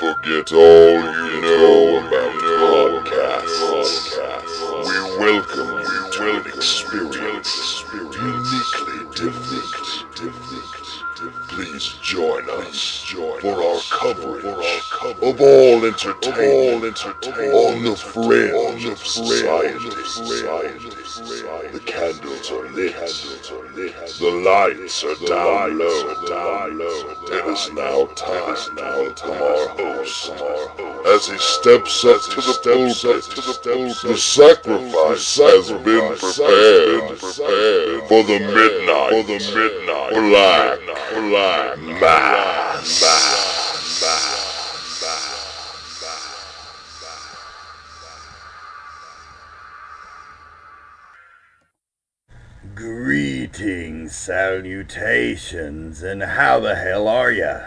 Forget all you know about podcasts. We welcome you to an experience uniquely different. Please join us for our coverage of all entertainment on the fringe of society. The candles are lit, the lights are down low. It is now time to welcome our host as he steps up to the pulpit. The sacrifice has been prepared for the midnight black mass. Greetings, salutations, and how the hell are ya?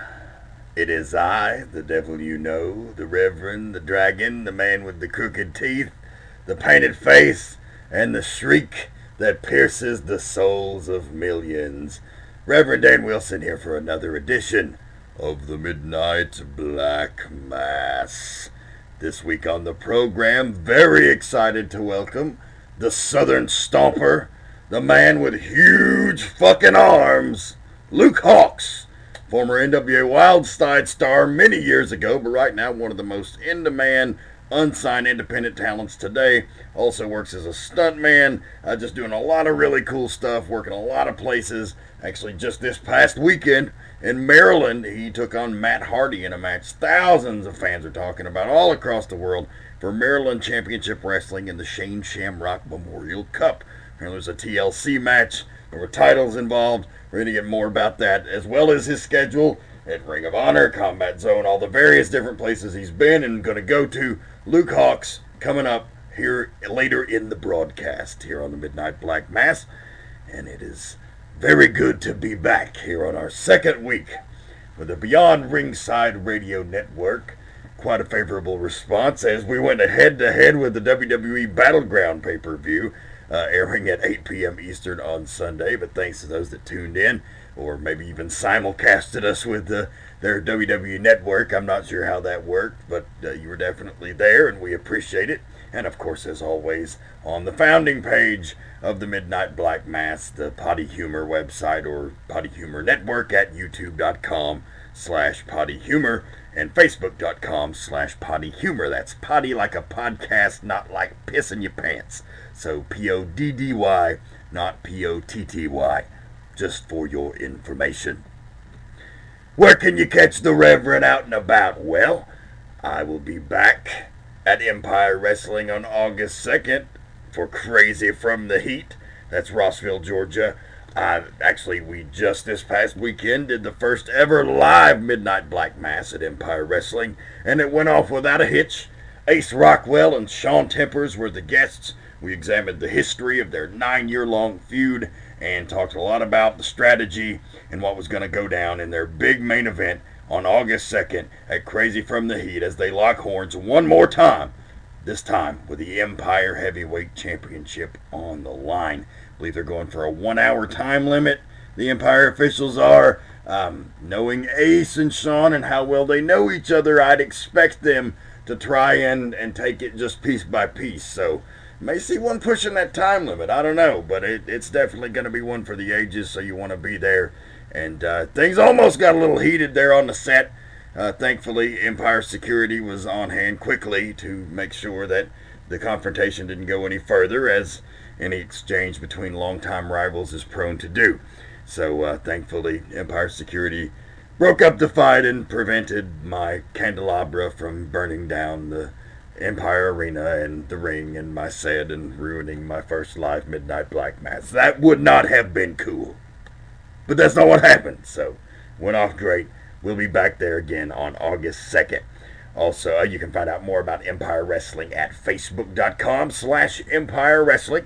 It is I, the devil you know, the Reverend, the Dragon, the man with the crooked teeth, the painted face, and the shriek that pierces the souls of millions. Reverend Dan Wilson here for another edition of the Midnight Black Mass. This week on the program, very excited to welcome the Southern Stomper, the man with huge fucking arms, Luke Hawx, former NWA Wildside star many years ago, but right now one of the most in-demand, unsigned independent talents today. Also works as a stuntman, just doing a lot of really cool stuff, working a lot of places. Actually, just this past weekend in Maryland, he took on Matt Hardy in a match thousands of fans are talking about all across the world for Maryland Championship Wrestling in the Shane Shamrock Memorial Cup. There's a TLC match. There were titles involved. We're going to get more about that, as well as his schedule at Ring of Honor, Combat Zone, all the various different places he's been and going to go to. Luke Hawx coming up here later in the broadcast here on the Midnight Black Mass. And it is very good to be back here on our second week with the Beyond Ringside Radio Network. Quite a favorable response as we went head-to-head with the WWE Battleground pay-per-view. Airing at 8 p.m. Eastern on Sunday, but thanks to those that tuned in, or maybe even simulcasted us with their WWE network. I'm not sure how that worked, but you were definitely there, and we appreciate it. And of course, as always, on the founding page of the Midnight Black Mass, the Potty Humor website, or Potty Humor Network at youtube.com/pottyhumor and facebook.com/pottyhumor. That's potty like a podcast, not like piss in your pants. So Poddy, not Potty, just for your information. Where can you catch the Reverend out and about? Well, I will be back at Empire Wrestling on August 2nd for Crazy from the Heat. That's Rossville, Georgia. We just this past weekend did the first ever live Midnight Black Mass at Empire Wrestling, and it went off without a hitch. Ace Rockwell and Sean Tempers were the guests. We examined the history of their 9-year-long feud and talked a lot about the strategy and what was going to go down in their big main event on August 2nd at Crazy from the Heat as they lock horns one more time, this time with the Empire Heavyweight Championship on the line. I believe they're going for a 1-hour time limit. The Empire officials are. Knowing Ace and Sean and how well they know each other, I'd expect them to try and take it just piece by piece. So may see one pushing that time limit. I don't know, but it's definitely going to be one for the ages, so you want to be there. And things almost got a little heated there on the set. Thankfully, Empire security was on hand quickly to make sure that the confrontation didn't go any further, as any exchange between longtime rivals is prone to do. So thankfully, Empire security broke up the fight and prevented my candelabra from burning down the Empire Arena and the ring and my set and ruining my first live Midnight Black Mass. That would not have been cool. But that's not what happened, so went off great. We'll be back there again on August 2nd. Also, you can find out more about Empire Wrestling at facebook.com/Empire Wrestling.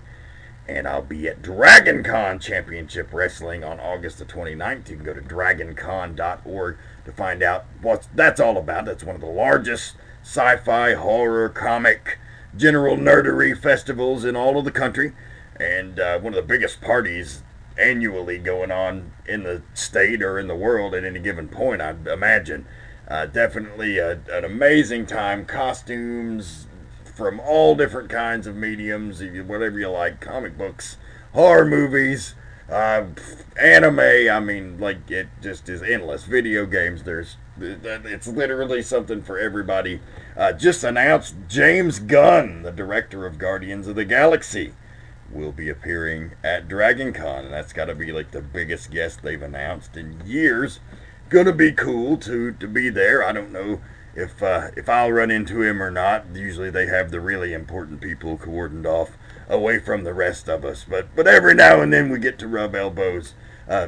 And I'll be at DragonCon Championship Wrestling on August the 29th. You can go to dragoncon.org to find out what that's all about. That's one of the largest sci-fi, horror, comic, general nerdery festivals in all of the country. And one of the biggest parties annually going on in the state or in the world at any given point, I'd imagine. Definitely an amazing time. Costumes from all different kinds of mediums, whatever you like, comic books, horror movies, uh, anime. I mean, like, it just is endless. Video games. It's literally something for everybody. Just announced James Gunn, the director of Guardians of the Galaxy, will be appearing at Dragon Con, and that's got to be like the biggest guest they've announced in years. Gonna be cool to be there. I don't know if I'll run into him or not. Usually they have the really important people cordoned off away from the rest of us, but every now and then we get to rub elbows,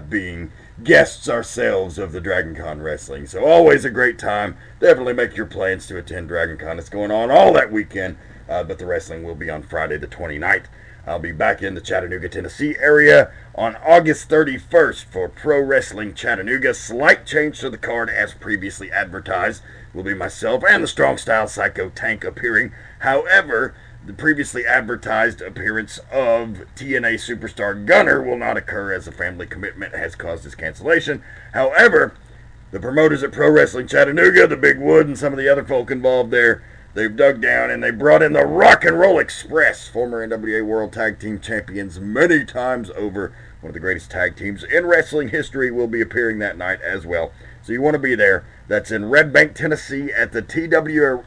being guests ourselves of the Dragon Con wrestling. So always a great time. Definitely make your plans to attend Dragon Con. It's going on all that weekend, but the wrestling will be on Friday the 29th. I'll be back in the Chattanooga, Tennessee area on August 31st for Pro Wrestling Chattanooga. Slight change to the card as previously advertised. Will be myself and the Strong Style Psycho Tank appearing. However, the previously advertised appearance of TNA superstar Gunner will not occur as a family commitment has caused his cancellation. However, the promoters at Pro Wrestling Chattanooga, the Big Wood, and some of the other folk involved there, they've dug down and they brought in the Rock and Roll Express, former NWA World Tag Team Champions many times over. One of the greatest tag teams in wrestling history will be appearing that night as well. So you want to be there. That's in Red Bank, Tennessee at the TWE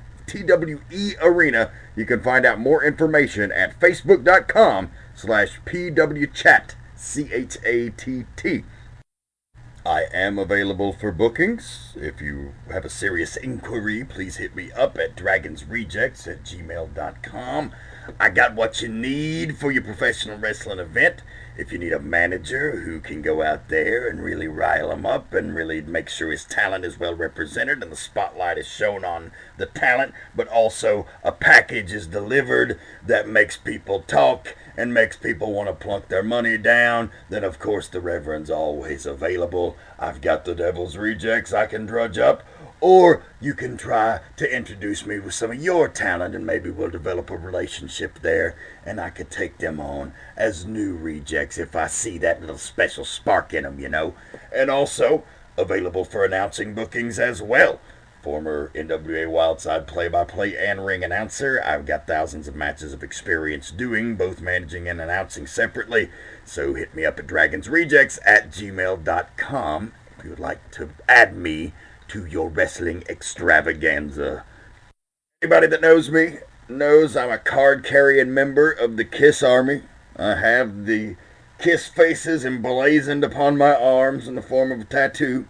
Arena. You can find out more information at facebook.com/PWChat, CHATT. I am available for bookings. If you have a serious inquiry, please hit me up at dragonsrejects@gmail.com. I got what you need for your professional wrestling event. If you need a manager who can go out there and really rile him up and really make sure his talent is well represented and the spotlight is shown on the talent, but also a package is delivered that makes people talk and makes people want to plunk their money down, then of course the Reverend's always available. I've got the Devil's Rejects I can drudge up, or you can try to introduce me with some of your talent and maybe we'll develop a relationship there and I could take them on as new rejects if I see that little special spark in them, you know. And also available for announcing bookings as well. Former NWA Wildside play-by-play and ring announcer. I've got thousands of matches of experience doing both managing and announcing separately. So hit me up at dragonsrejects@gmail.com if you would like to add me to your wrestling extravaganza. Anybody that knows me knows I'm a card-carrying member of the KISS Army. I have the KISS faces emblazoned upon my arms in the form of a tattoo.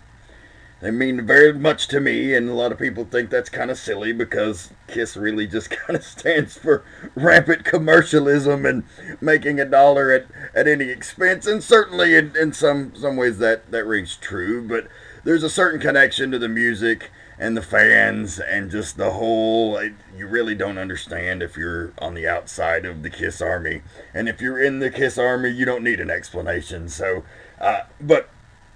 They mean very much to me, and a lot of people think that's kind of silly because KISS really just kind of stands for rampant commercialism and making a dollar at any expense, and certainly in some ways that rings true, but there's a certain connection to the music and the fans and just the whole, you really don't understand if you're on the outside of the KISS Army, and if you're in the KISS Army, you don't need an explanation, so, but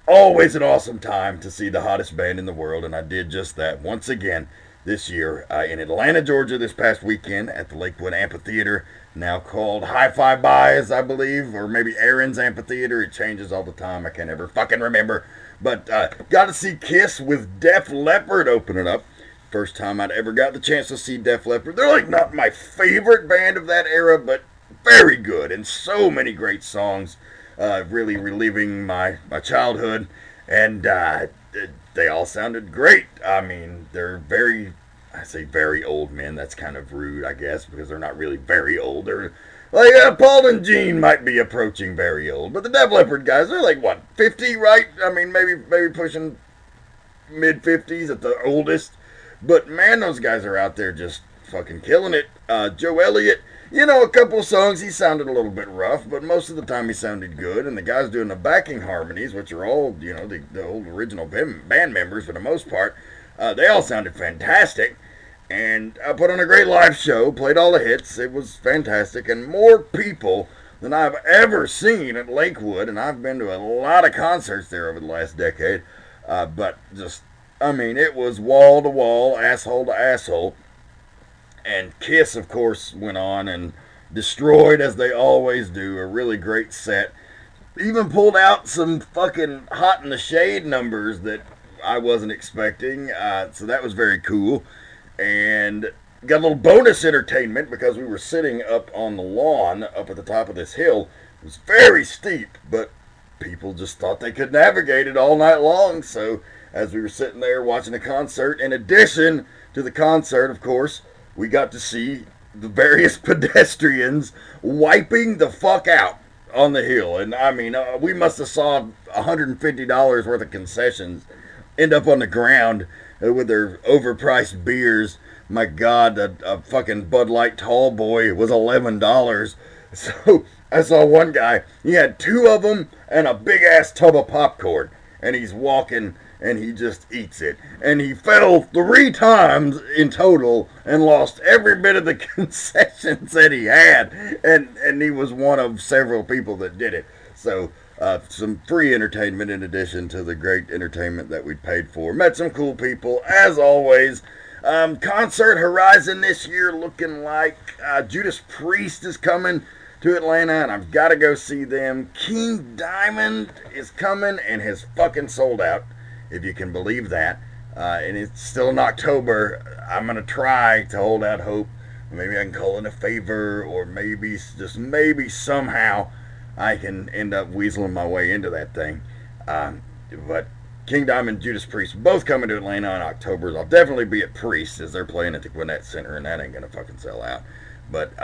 always an awesome time to see the hottest band in the world, and I did just that once again this year in Atlanta, Georgia, this past weekend at the Lakewood Amphitheater, now called Hi-Fi Buys, I believe, or maybe Aaron's Amphitheater. It changes all the time. I can't ever fucking remember. But got to see KISS with Def Leppard opening up. First time I'd ever got the chance to see Def Leppard. They're like not my favorite band of that era, but very good, and so many great songs. Really reliving my childhood, and they all sounded great. I mean, they're I say very old men, that's kind of rude, I guess, because they're not really very old. They're like, Paul and Gene might be approaching very old, but the Def Leppard guys, they're like, what, 50, right? I mean, maybe pushing mid-50s at the oldest, but man, those guys are out there just fucking killing it. Joe Elliott, you know, a couple of songs, he sounded a little bit rough, but most of the time he sounded good, and the guys doing the backing harmonies, which are all, you know, the old original band members for the most part, they all sounded fantastic, and I put on a great live show, played all the hits, it was fantastic, and more people than I've ever seen at Lakewood, and I've been to a lot of concerts there over the last decade, but just, I mean, it was wall to wall, asshole to asshole. And KISS, of course, went on and destroyed, as they always do, a really great set. Even pulled out some fucking Hot in the Shade numbers that I wasn't expecting. So that was very cool. And got a little bonus entertainment because we were sitting up on the lawn up at the top of this hill. It was very steep, but people just thought they could navigate it all night long. So as we were sitting there watching the concert, in addition to the concert, of course, we got to see the various pedestrians wiping the fuck out on the hill. And I mean, we must have saw $150 worth of concessions end up on the ground with their overpriced beers. My God, a fucking Bud Light tall boy was $11. So I saw one guy, he had two of them and a big ass tub of popcorn, and he's walking and he just eats it. And he fell 3 times in total and lost every bit of the concessions that he had. And he was one of several people that did it. So some free entertainment in addition to the great entertainment that we paid for. Met some cool people, as always. Concert horizon this year looking like Judas Priest is coming to Atlanta, and I've got to go see them. King Diamond is coming and has fucking sold out, if you can believe that. And it's still in October. I'm going to try to hold out hope. Maybe I can call in a favor, or maybe, just maybe somehow, I can end up weaseling my way into that thing. But King Diamond and Judas Priest both coming to Atlanta in October. I'll definitely be at Priest as they're playing at the Gwinnett Center, and that ain't going to fucking sell out. But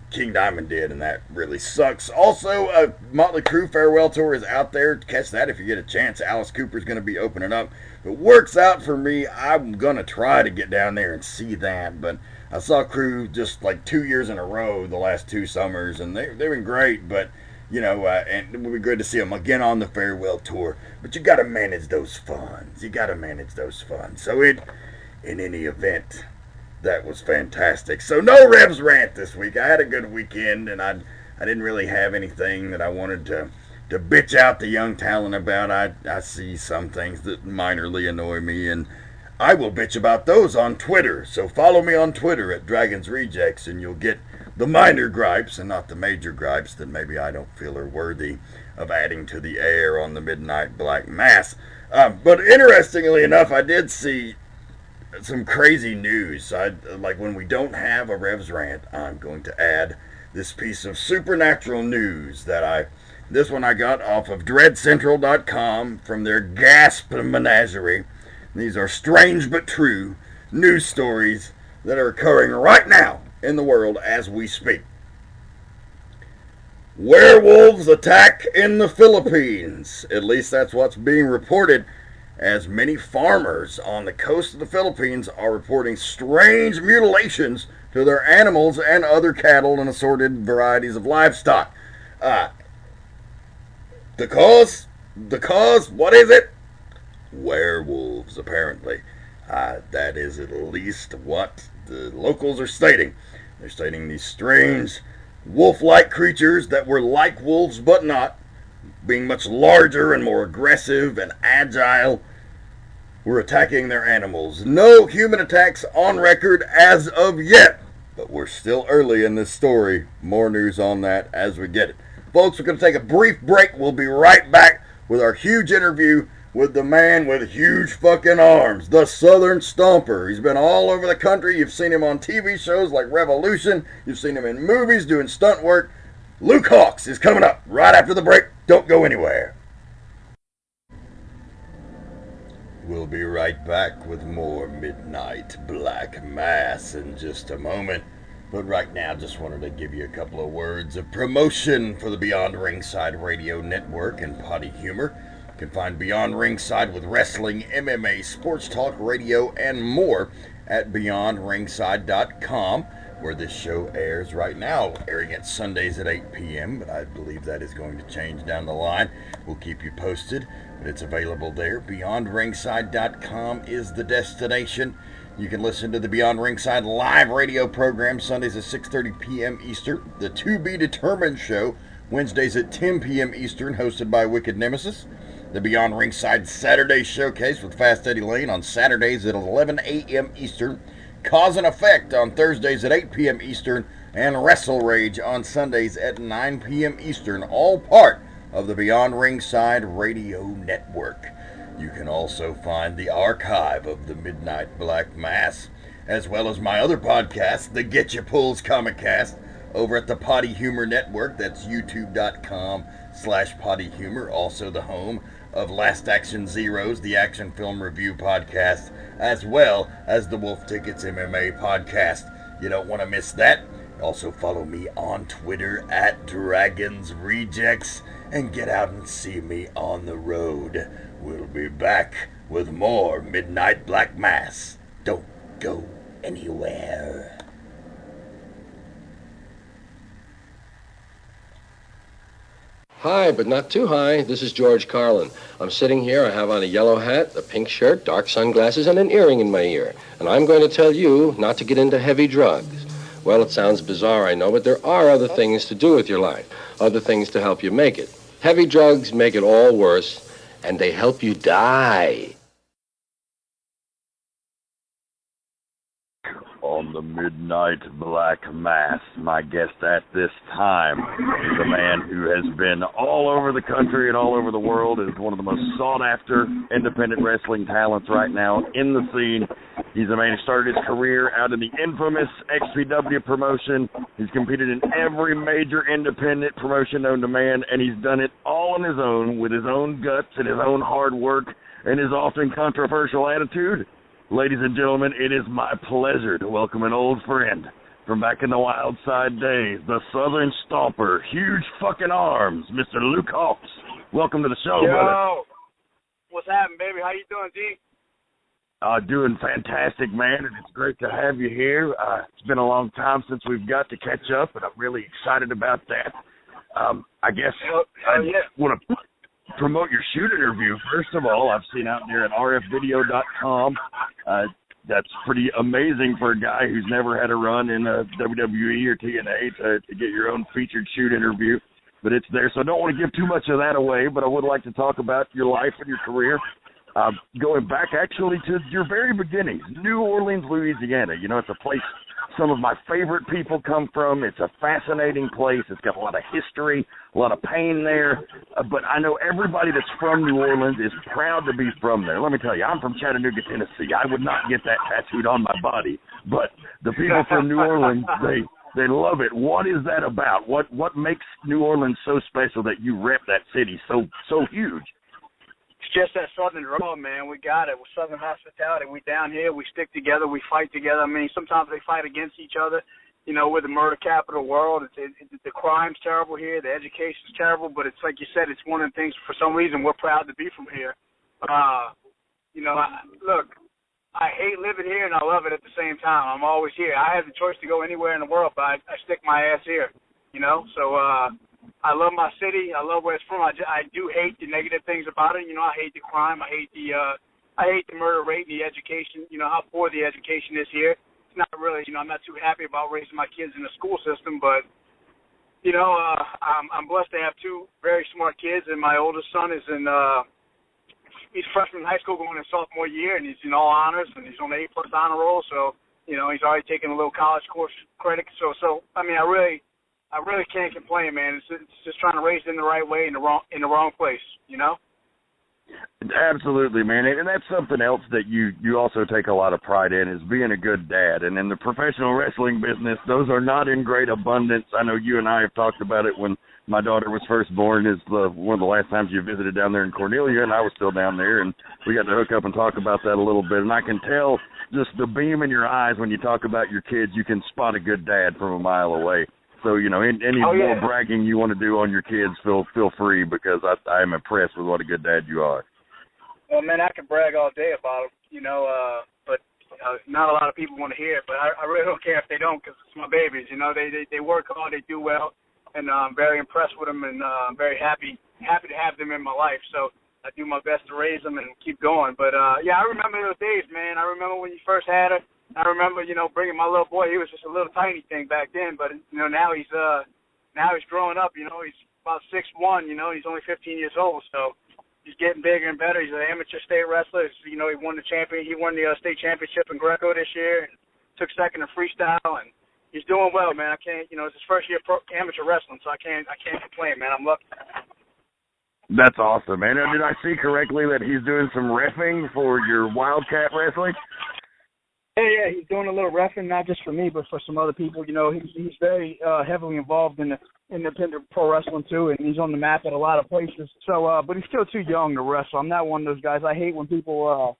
King Diamond did, and that really sucks. Also, Motley Crue Farewell Tour is out there. Catch that if you get a chance. Alice Cooper's going to be opening up. If it works out for me, I'm going to try to get down there and see that. But I saw Crue just like 2 years in a row the last 2 summers, and they've been great. But, you know, and it would be good to see them again on the Farewell Tour. But you got to manage those funds. So in any event, that was fantastic. So no Revs rant this week. I had a good weekend, and I didn't really have anything that I wanted to bitch out the young talent about. I see some things that minorly annoy me, and I will bitch about those on Twitter. So follow me on Twitter at Dragons Rejects, and you'll get the minor gripes and not the major gripes that maybe I don't feel are worthy of adding to the air on the Midnight Black Mass. But interestingly enough, I did see some crazy news. Like when we don't have a Revs rant, I'm going to add this piece of supernatural news this one I got off of dreadcentral.com from their Gasp Menagerie. These are strange but true news stories that are occurring right now in the world as we speak. Werewolves attack in the Philippines. At least that's what's being reported, as many farmers on the coast of the Philippines are reporting strange mutilations to their animals and other cattle and assorted varieties of livestock. The cause, what is it? Werewolves, apparently. That is at least what the locals are stating. They're stating these strange wolf-like creatures that were like wolves but not, being much larger and more aggressive and agile, were attacking their animals. No human attacks on record as of yet, but we're still early in this story. More news on that as we get it. Folks, we're going to take a brief break. We'll be right back with our huge interview with the man with huge fucking arms, the Southern Stomper. He's been all over the country. You've seen him on TV shows like Revolution. You've seen him in movies doing stunt work. Luke Hawx is coming up right after the break. Don't go anywhere. We'll be right back with more Midnight Black Mass in just a moment. But right now, just wanted to give you a couple of words of promotion for the Beyond Ringside Radio Network and Potty Humor. You can find Beyond Ringside with wrestling, MMA, sports talk, radio, and more at beyondringside.com, where this show airs right now, airing at Sundays at 8 p.m., but I believe that is going to change down the line. We'll keep you posted, but it's available there. Beyondringside.com is the destination. You can listen to the Beyond Ringside live radio program Sundays at 6:30 p.m. Eastern, the To Be Determined show Wednesdays at 10 p.m. Eastern, hosted by Wicked Nemesis, the Beyond Ringside Saturday Showcase with Fast Eddie Lane on Saturdays at 11 a.m. Eastern, Cause and Effect on Thursdays at 8 p.m. Eastern, and Wrestle Rage on Sundays at 9 p.m. Eastern, all part of the Beyond Ringside Radio Network. You can also find the archive of the Midnight Black Mass, as well as my other podcast, the Get Ya Pulls Comic Cast, over at the Potty Humor Network. That's youtube.com/Potty Humor, also the home of Last Action Zeros, the action film review podcast, as well as the Wolf Tickets MMA podcast. You don't want to miss that. Also follow me on Twitter at Dragons Rejects, and get out and see me on the road. We'll be back with more Midnight Black Mass. Don't go anywhere. High, but not too high. This is George Carlin. I'm sitting here. I have on a yellow hat, a pink shirt, dark sunglasses, and an earring in my ear. And I'm going to tell you not to get into heavy drugs. Well, it sounds bizarre, I know, but there are other things to do with your life, other things to help you make it. Heavy drugs make it all worse, and they help you die. On the Midnight Black Mass, my guest at this time is a man who has been all over the country and all over the world, is one of the most sought-after independent wrestling talents right now in the scene. He's a man who started his career out in the infamous XPW promotion. He's competed in every major independent promotion known to man, and he's done it all on his own, with his own guts and his own hard work and his often controversial attitude. Ladies and gentlemen, it is my pleasure to welcome an old friend from back in the Wildside days, the Southern Stomper, huge fucking arms, Mr. Luke Hawx. Welcome to the show, brother. Yo, what's happening, baby? How you doing, D? Doing fantastic, man, and it's great to have you here. It's been a long time since we've got to catch up, and I'm really excited about that. I guess I want to promote your shoot interview. First of all, I've seen out there at rfvideo.com. That's pretty amazing for a guy who's never had a run in WWE or TNA to get your own featured shoot interview. But it's there, so I don't want to give too much of that away, but I would like to talk about your life and your career. Going back actually to your very beginnings, New Orleans, Louisiana. You know, it's a place some of my favorite people come from. It's a fascinating place. It's got a lot of history, a lot of pain there. But I know everybody that's from New Orleans is proud to be from there. Let me tell you, I'm from Chattanooga, Tennessee. I would not get that tattooed on my body. But the people from New Orleans, they love it. What is that about? What makes New Orleans so special that you rep that city so huge? It's just that Southern draw, man. We got it. We're Southern hospitality. We down here. We stick together. We fight together. I mean, sometimes they fight against each other. You know, we're the murder capital of the world. The crime's terrible here. The education's terrible. But it's like you said, it's one of the things, for some reason, we're proud to be from here. You know, look, I hate living here and I love it at the same time. I'm always here. I have the choice to go anywhere in the world, but I stick my ass here, you know. So, I love my city. I love where it's from. I do hate the negative things about it. You know, I hate the crime. I hate the murder rate and the education. You know, how poor the education is here. It's not really, you know, I'm not too happy about raising my kids in the school system, but, you know, I'm blessed to have two very smart kids, and my oldest son is he's freshman in high school going in sophomore year, and he's in all honors, and he's on the A+ honor roll. So, you know, he's already taken a little college course credit. So I mean, I really can't complain, man. It's just trying to raise it in the right way in the wrong place, you know? Absolutely, man. And that's something else that you also take a lot of pride in, is being a good dad. And in the professional wrestling business, those are not in great abundance. I know you and I have talked about it when my daughter was first born. Is one of the last times you visited down there in Cornelia, and I was still down there, and we got to hook up and talk about that a little bit. And I can tell just the beam in your eyes when you talk about your kids. You can spot a good dad from a mile away. So, you know, any more bragging you want to do on your kids, feel free, because I am impressed with what a good dad you are. Well, man, I can brag all day about them, you know, but not a lot of people want to hear it. But I really don't care if they don't, because it's my babies. You know, they work hard, they do well, and I'm very impressed with them, and I'm very happy to have them in my life. So I do my best to raise them and keep going. But, yeah, I remember those days, man. I remember when you first had her. I remember, you know, bringing my little boy. He was just a little tiny thing back then, but you know, now he's growing up. You know, he's about 6'1". You know, he's only 15 years old, so he's getting bigger and better. He's an amateur state wrestler. You know, he won the state championship in Greco this year, and took second in freestyle, and he's doing well, man. I can't, you know, it's his first year amateur wrestling, so I can't complain, man. I'm lucky. That's awesome, man. Did I see correctly that he's doing some reffing for your Wildkat wrestling? Yeah, he's doing a little reffing, not just for me, but for some other people. You know, he's very heavily involved in the independent pro wrestling too, and he's on the map at a lot of places. So, but he's still too young to wrestle. I'm not one of those guys. I hate when people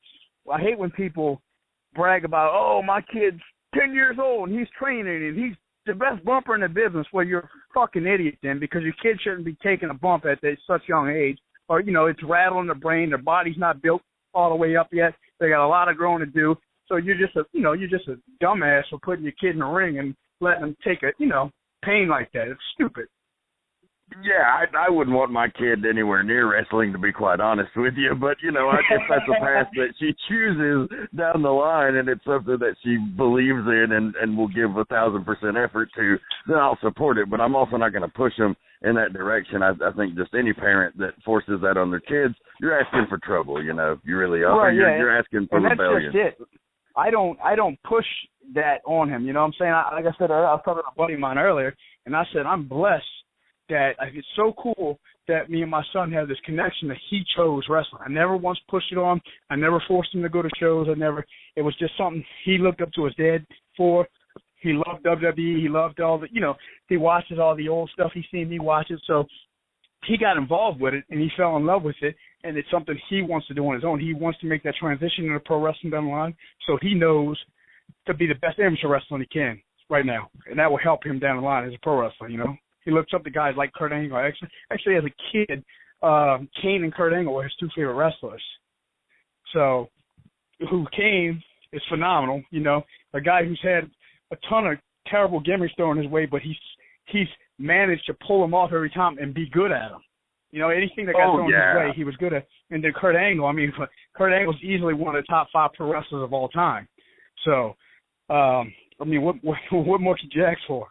brag about, oh, my kid's 10 years old and he's training and he's the best bumper in the business. Well, you're a fucking idiot then, because your kid shouldn't be taking a bump at such young age, or you know, it's rattling their brain. Their body's not built all the way up yet. They got a lot of growing to do. So you're just a dumbass for putting your kid in the ring and letting them take pain like that. It's stupid. Yeah, I wouldn't want my kid anywhere near wrestling, to be quite honest with you. But, you know, I guess that's a path that she chooses down the line, and it's something that she believes in and will give 1,000% effort to, then I'll support it. But I'm also not going to push them in that direction. I think just any parent that forces that on their kids, you're asking for trouble, you know. You really are. Right, You're asking for rebellion. That's just it. I don't push that on him. You know what I'm saying? Like I said, I was talking to a buddy of mine earlier, and I said, I'm blessed that it's so cool that me and my son have this connection that he chose wrestling. I never once pushed it on him. I never forced him to go to shows. It was just something he looked up to his dad for. He loved WWE. He loved all the, he watches all the old stuff. He's seen me watch it. So he got involved with it, and he fell in love with it, and it's something he wants to do on his own. He wants to make that transition into pro wrestling down the line, so he knows to be the best amateur wrestler he can right now, and that will help him down the line as a pro wrestler, He looks up to guys like Kurt Angle. Actually, as a kid, Kane and Kurt Angle were his two favorite wrestlers. So, Kane is phenomenal, a guy who's had a ton of terrible gimmicks thrown his way, but he's managed to pull them off every time and be good at them. Anything that got thrown his way, he was good at. And then Kurt Angle, Kurt Angle's easily one of the top 5 pro wrestlers of all time. So, what more could you ask for?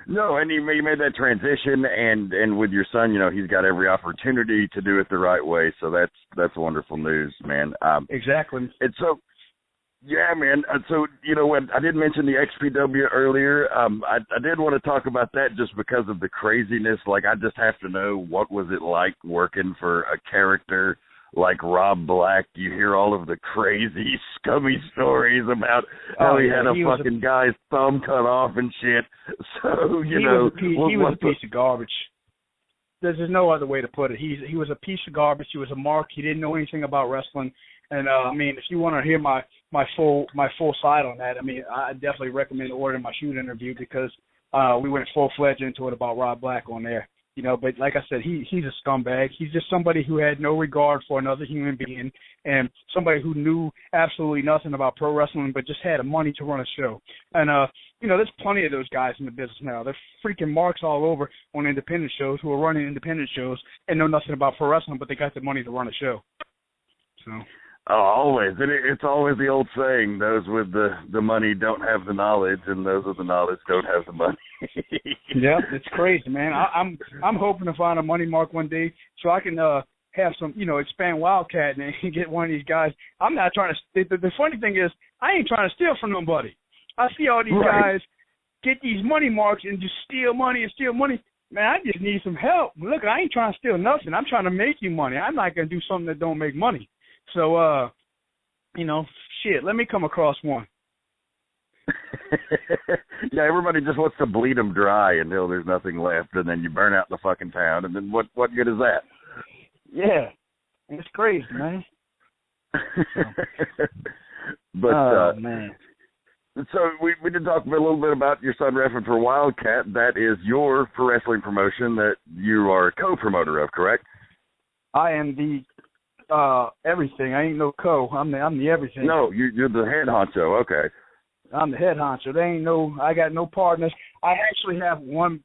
No, and you made that transition, and with your son, he's got every opportunity to do it the right way. So that's wonderful news, man. Exactly. And so, yeah, man. So, when I did mention the XPW earlier, I did want to talk about that just because of the craziness. Like, I just have to know, what was it like working for a character like Rob Black? You hear all of the crazy, scummy stories about how he had a fucking guy's thumb cut off and shit. So, he was a piece of garbage. There's no other way to put it. He was a piece of garbage. He was a mark. He didn't know anything about wrestling. And if you want to hear my full side on that, I definitely recommend ordering my shoot interview, because we went full-fledged into it about Rob Black on there. But like I said, he's a scumbag. He's just somebody who had no regard for another human being, and somebody who knew absolutely nothing about pro wrestling, but just had the money to run a show. And there's plenty of those guys in the business now. There's freaking marks all over on independent shows who are running independent shows and know nothing about pro wrestling, but they got the money to run a show. So. Oh, always. And it's always the old saying, those with the money don't have the knowledge, and those with the knowledge don't have the money. Yeah, it's crazy, man. I'm hoping to find a money mark one day so I can have some, expand Wildkat and get one of these guys. I'm not trying to – the funny thing is, I ain't trying to steal from nobody. I see all these guys get these money marks and just steal money. Man, I just need some help. Look, I ain't trying to steal nothing. I'm trying to make you money. I'm not going to do something that don't make money. So, let me come across one. Yeah, everybody just wants to bleed them dry until there's nothing left, and then you burn out the fucking town, and then what good is that? Yeah, it's crazy, man. But, man. So we did talk a little bit about your son reffing for Wildkat. That is your pro wrestling promotion that you are a co-promoter of, correct? I am the everything. I ain't no I'm the everything. No, you're the head honcho. Okay. I'm the head honcho. I got no partners. I actually have one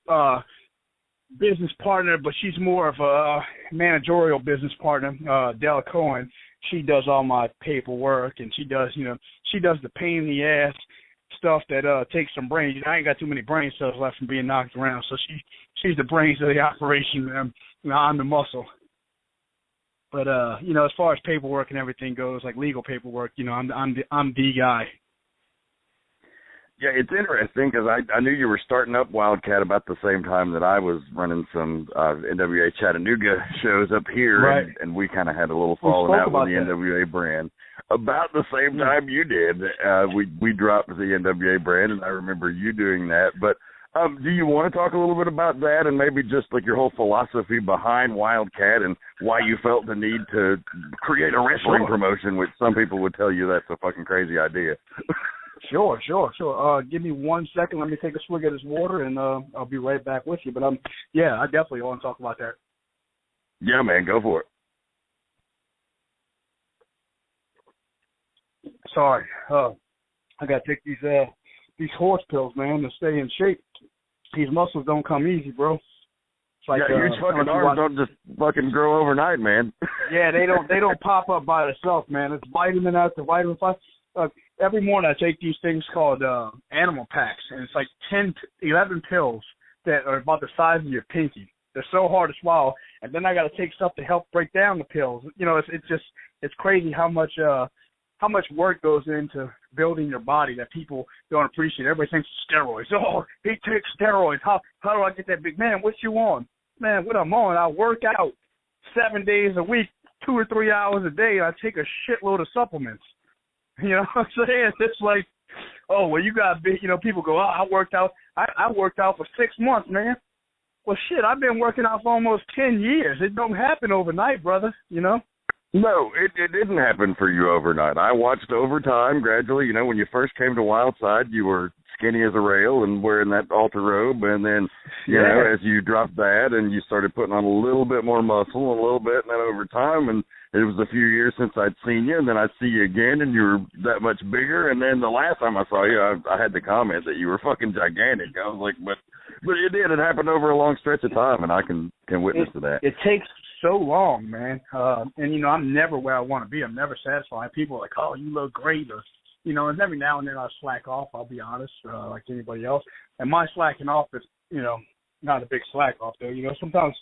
business partner, but she's more of a managerial business partner, Della Cohen. She does all my paperwork, and she does the pain in the ass stuff that takes some brains. I ain't got too many brain cells left from being knocked around, so she's the brains of the operation. I'm the muscle. But as far as paperwork and everything goes, like legal paperwork, I'm the guy. Yeah, it's interesting because I knew you were starting up Wildkat about the same time that I was running some NWA Chattanooga shows up here, right. and we kind of had a little falling out with the NWA brand. About the same time you did, we dropped the NWA brand, and I remember you doing that. But do you want to talk a little bit about that and maybe just like your whole philosophy behind Wildkat and why you felt the need to create a wrestling promotion, which some people would tell you that's a fucking crazy idea? Sure. Give me 1 second. Let me take a swig of this water, and I'll be right back with you. But yeah, I definitely want to talk about that. Yeah, man, go for it. Sorry, I got to take these horse pills, man, to stay in shape. These muscles don't come easy, bro. It's like, yeah, huge fucking arms don't just fucking grow overnight, man. Yeah, they don't pop up by themselves, man. It's vitamin after vitamin. Every morning I take these things called animal packs, and it's like 11 pills that are about the size of your pinky. They're so hard to swallow, and then I got to take stuff to help break down the pills. You know, it's crazy how much work goes into building your body that people don't appreciate. Everybody thinks steroids. Oh, he takes steroids. How do I get that big? Man, what you on? Man, what I'm on, I work out 7 days a week, 2 or 3 hours a day. I take a shitload of supplements. You know what I'm saying? It's like, oh, well, you got big, you know, people go, oh, I worked out for 6 months, man. Well, shit, I've been working out for almost 10 years. It don't happen overnight, brother, you know? No, it didn't happen for you overnight. I watched over time, gradually. You know, when you first came to Wildside, you were skinny as a rail and wearing that altar robe, and then, you know, as you dropped that and you started putting on a little bit more muscle, a little bit, and then over time, and it was a few years since I'd seen you, and then I'd see you again, and you were that much bigger, and then the last time I saw you, I had the comment that you were fucking gigantic. I was like, but it did. It happened over a long stretch of time, and I can witness to that. It takes so long, man. And, you know, I'm never where I want to be. I'm never satisfied. People are like, oh, you look great. Or, you know, and every now and then I slack off, I'll be honest, like anybody else. And my slacking off is, you know, not a big slack off, though. You know, sometimes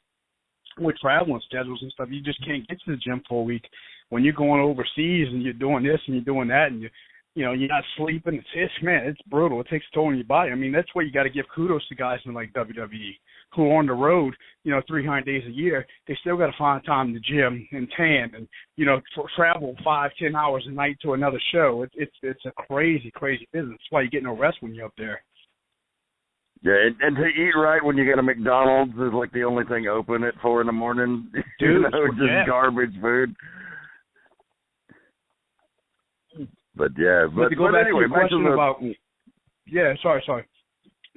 with traveling schedules and stuff, you just can't get to the gym for a week. When you're going overseas and you're doing this and you're doing that and you know, you're not sleeping, it's brutal. It takes a toll on your body. I mean, that's where you got to give kudos to guys in like WWE who are on the road, you know, 300 days a year. They still got to find time in the gym and tan and, you know, travel 5-10 hours a night to another show. It's a crazy, crazy business. That's why you get no rest when you're up there. Yeah, and to eat right when you get a McDonald's is like the only thing open at 4 a.m. Dude, you know, just garbage food. But yeah, but to go back anyway, to your question about, yeah, sorry.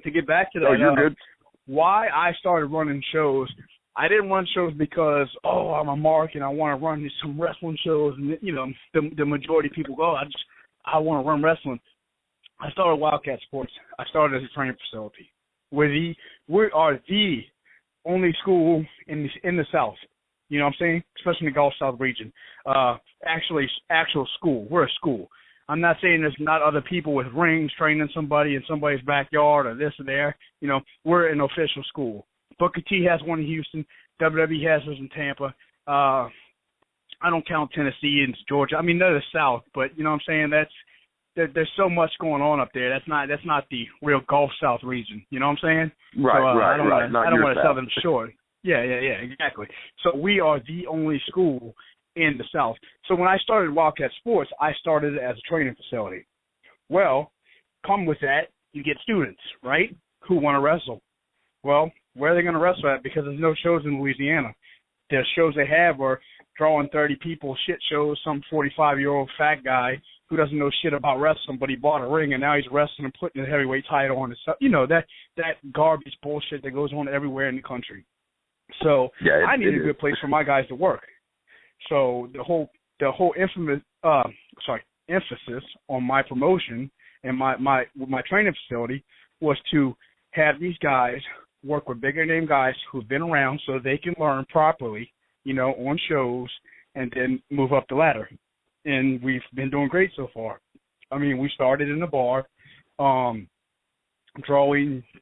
To get back to that, you're good. Why I started running shows, I didn't run shows because, I'm a mark and I want to run some wrestling shows, and you know, the majority of people go, I want to run wrestling. I started Wildkat Sports. I started as a training facility. We are the only school in the South. You know what I'm saying? Especially in the Gulf South region. Actual school. We're a school. I'm not saying there's not other people with rings training somebody in somebody's backyard or this or there. You know, we're an official school. Booker T has one in Houston. WWE has one in Tampa. I don't count Tennessee and Georgia. I mean, they're the South, but you know what I'm saying? There's so much going on up there. That's not the real Gulf South region. You know what I'm saying? Right, so, right. I don't want to sell them short. Yeah, exactly. So we are the only school in the South. So when I started Wildkat Sports, I started as a training facility. Well, come with that, you get students, right, who want to wrestle. Well, where are they going to wrestle at? Because there's no shows in Louisiana. The shows they have are drawing 30 people, shit shows, some 45-year-old fat guy who doesn't know shit about wrestling, but he bought a ring and now he's wrestling and putting a heavyweight title on himself. You know, that garbage bullshit that goes on everywhere in the country. So I need a good place for my guys to work. So the whole emphasis on my promotion and my training facility was to have these guys work with bigger name guys who've been around so they can learn properly, you know, on shows and then move up the ladder. And we've been doing great so far. I mean, we started in a bar, drawing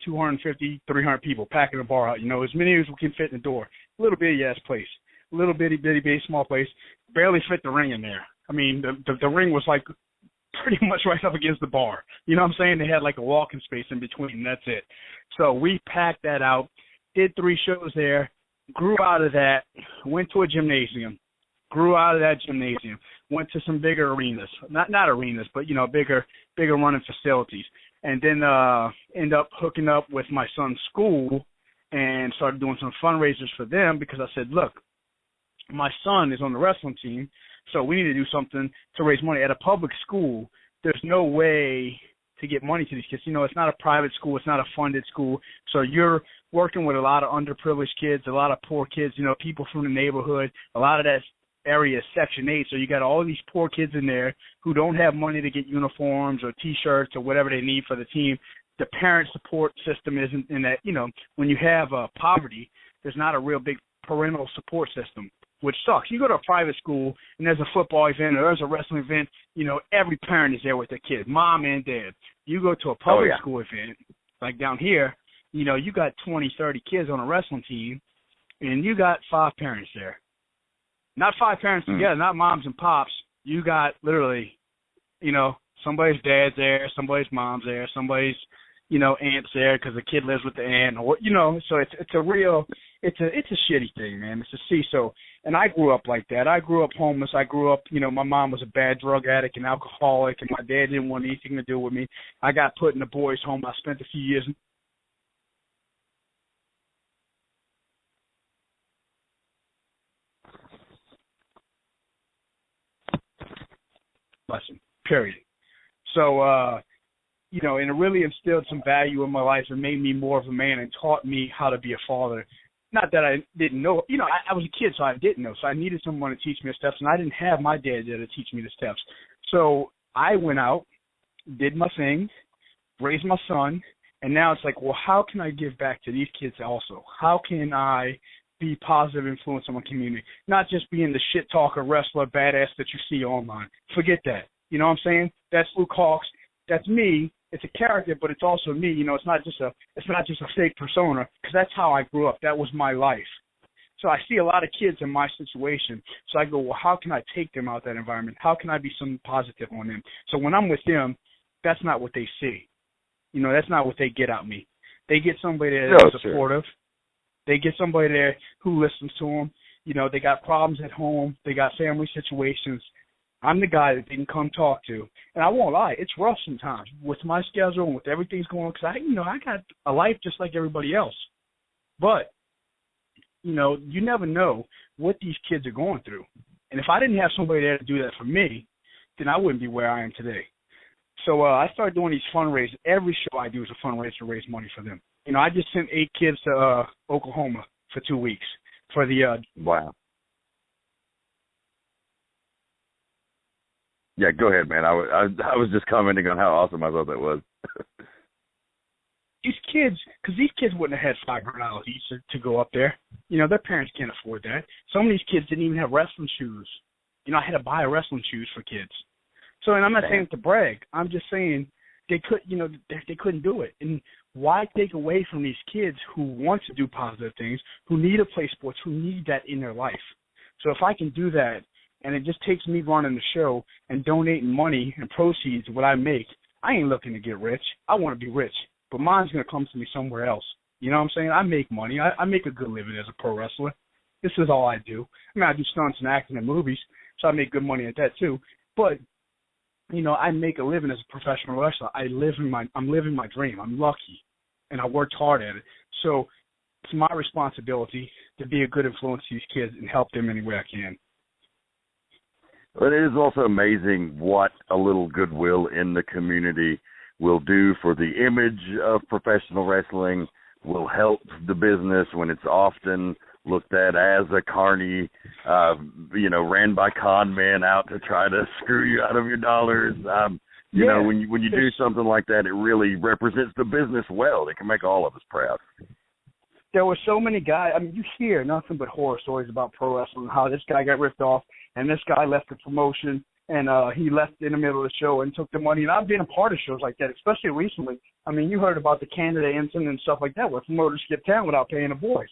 250, 300 people, packing the bar out, you know, as many as we can fit in the door. A little bitty-ass place. Little bitty, small place. Barely fit the ring in there. I mean, the ring was like pretty much right up against the bar. You know what I'm saying? They had like a walking space in between, and that's it. So we packed that out, did 3 shows there, grew out of that, went to a gymnasium, grew out of that gymnasium, went to some bigger arenas, not arenas, but, you know, bigger running facilities, and then end up hooking up with my son's school and started doing some fundraisers for them because I said, look, my son is on the wrestling team, so we need to do something to raise money. At a public school, there's no way to get money to these kids. You know, it's not a private school. It's not a funded school. So you're working with a lot of underprivileged kids, a lot of poor kids, you know, people from the neighborhood. A lot of that area is Section 8, so you got all these poor kids in there who don't have money to get uniforms or T-shirts or whatever they need for the team. The parent support system isn't in that, you know, when you have poverty, there's not a real big parental support system, which sucks. You go to a private school and there's a football event or there's a wrestling event, you know, every parent is there with their kid, mom and dad. You go to a public school event, like down here, you know, you got 20, 30 kids on a wrestling team, and you got 5 parents there. Not 5 parents together, not moms and pops. You got literally, you know, somebody's dad's there, somebody's mom's there, somebody's, you know, aunt's there because the kid lives with the aunt, or, you know, so it's a real, it's a shitty thing, man. It's a seesaw. And I grew up like that. I grew up homeless. I grew up, you know, my mom was a bad drug addict and alcoholic, and my dad didn't want anything to do with me. I got put in a boys' home. I spent a few years. Lesson, period. So, you know, and it really instilled some value in my life and made me more of a man and taught me how to be a father. Not that I didn't know, you know, I was a kid, so I didn't know. So I needed someone to teach me the steps, and I didn't have my dad there to teach me the steps. So I went out, did my thing, raised my son, and now it's like, well, how can I give back to these kids also? How can I be positive influence on my community? Not just being the shit talker, wrestler, badass that you see online. Forget that. You know what I'm saying? That's Luke Hawx. That's me. It's a character, but it's also me. You know, it's not just a fake persona, because that's how I grew up. That was my life. So I see a lot of kids in my situation. So I go, well, how can I take them out of that environment? How can I be some positive on them? So when I'm with them, that's not what they see. You know, that's not what they get out of me. They get somebody that's supportive. They get somebody there who listens to them. You know, they got problems at home. They got family situations. I'm the guy that they can come talk to. And I won't lie, it's rough sometimes with my schedule and with everything's going on, because I got a life just like everybody else. But, you know, you never know what these kids are going through. And if I didn't have somebody there to do that for me, then I wouldn't be where I am today. So I started doing these fundraisers. Every show I do is a fundraiser to raise money for them. You know, I just sent 8 kids to Oklahoma for 2 weeks for the wow. Yeah, go ahead, man. I was just commenting on how awesome I thought that was. These kids, because these kids wouldn't have had $500 each to go up there. You know, their parents can't afford that. Some of these kids didn't even have wrestling shoes. You know, I had to buy wrestling shoes for kids. So, and I'm not saying it to brag. I'm just saying they couldn't do it. And why take away from these kids who want to do positive things, who need to play sports, who need that in their life? So if I can do that, and it just takes me running the show and donating money and proceeds, what I make, I ain't looking to get rich. I want to be rich, but mine's going to come to me somewhere else. You know what I'm saying? I make money. I make a good living as a pro wrestler. This is all I do. I mean, I do stunts and acting in movies, so I make good money at that too. But, you know, I make a living as a professional wrestler. I'm living my dream. I'm lucky, and I worked hard at it. So it's my responsibility to be a good influence to these kids and help them any way I can. But it is also amazing what a little goodwill in the community will do for the image of professional wrestling, will help the business when it's often looked at as a carny, you know, ran by con men out to try to screw you out of your dollars. You know, when you do something like that, it really represents the business well. It can make all of us proud. There were so many guys. I mean, you hear nothing but horror stories about pro wrestling, how this guy got ripped off, and this guy left the promotion, and he left in the middle of the show and took the money. And I've been a part of shows like that, especially recently. I mean, you heard about the Canada incident and stuff like that, where promoters skip town without paying the boys.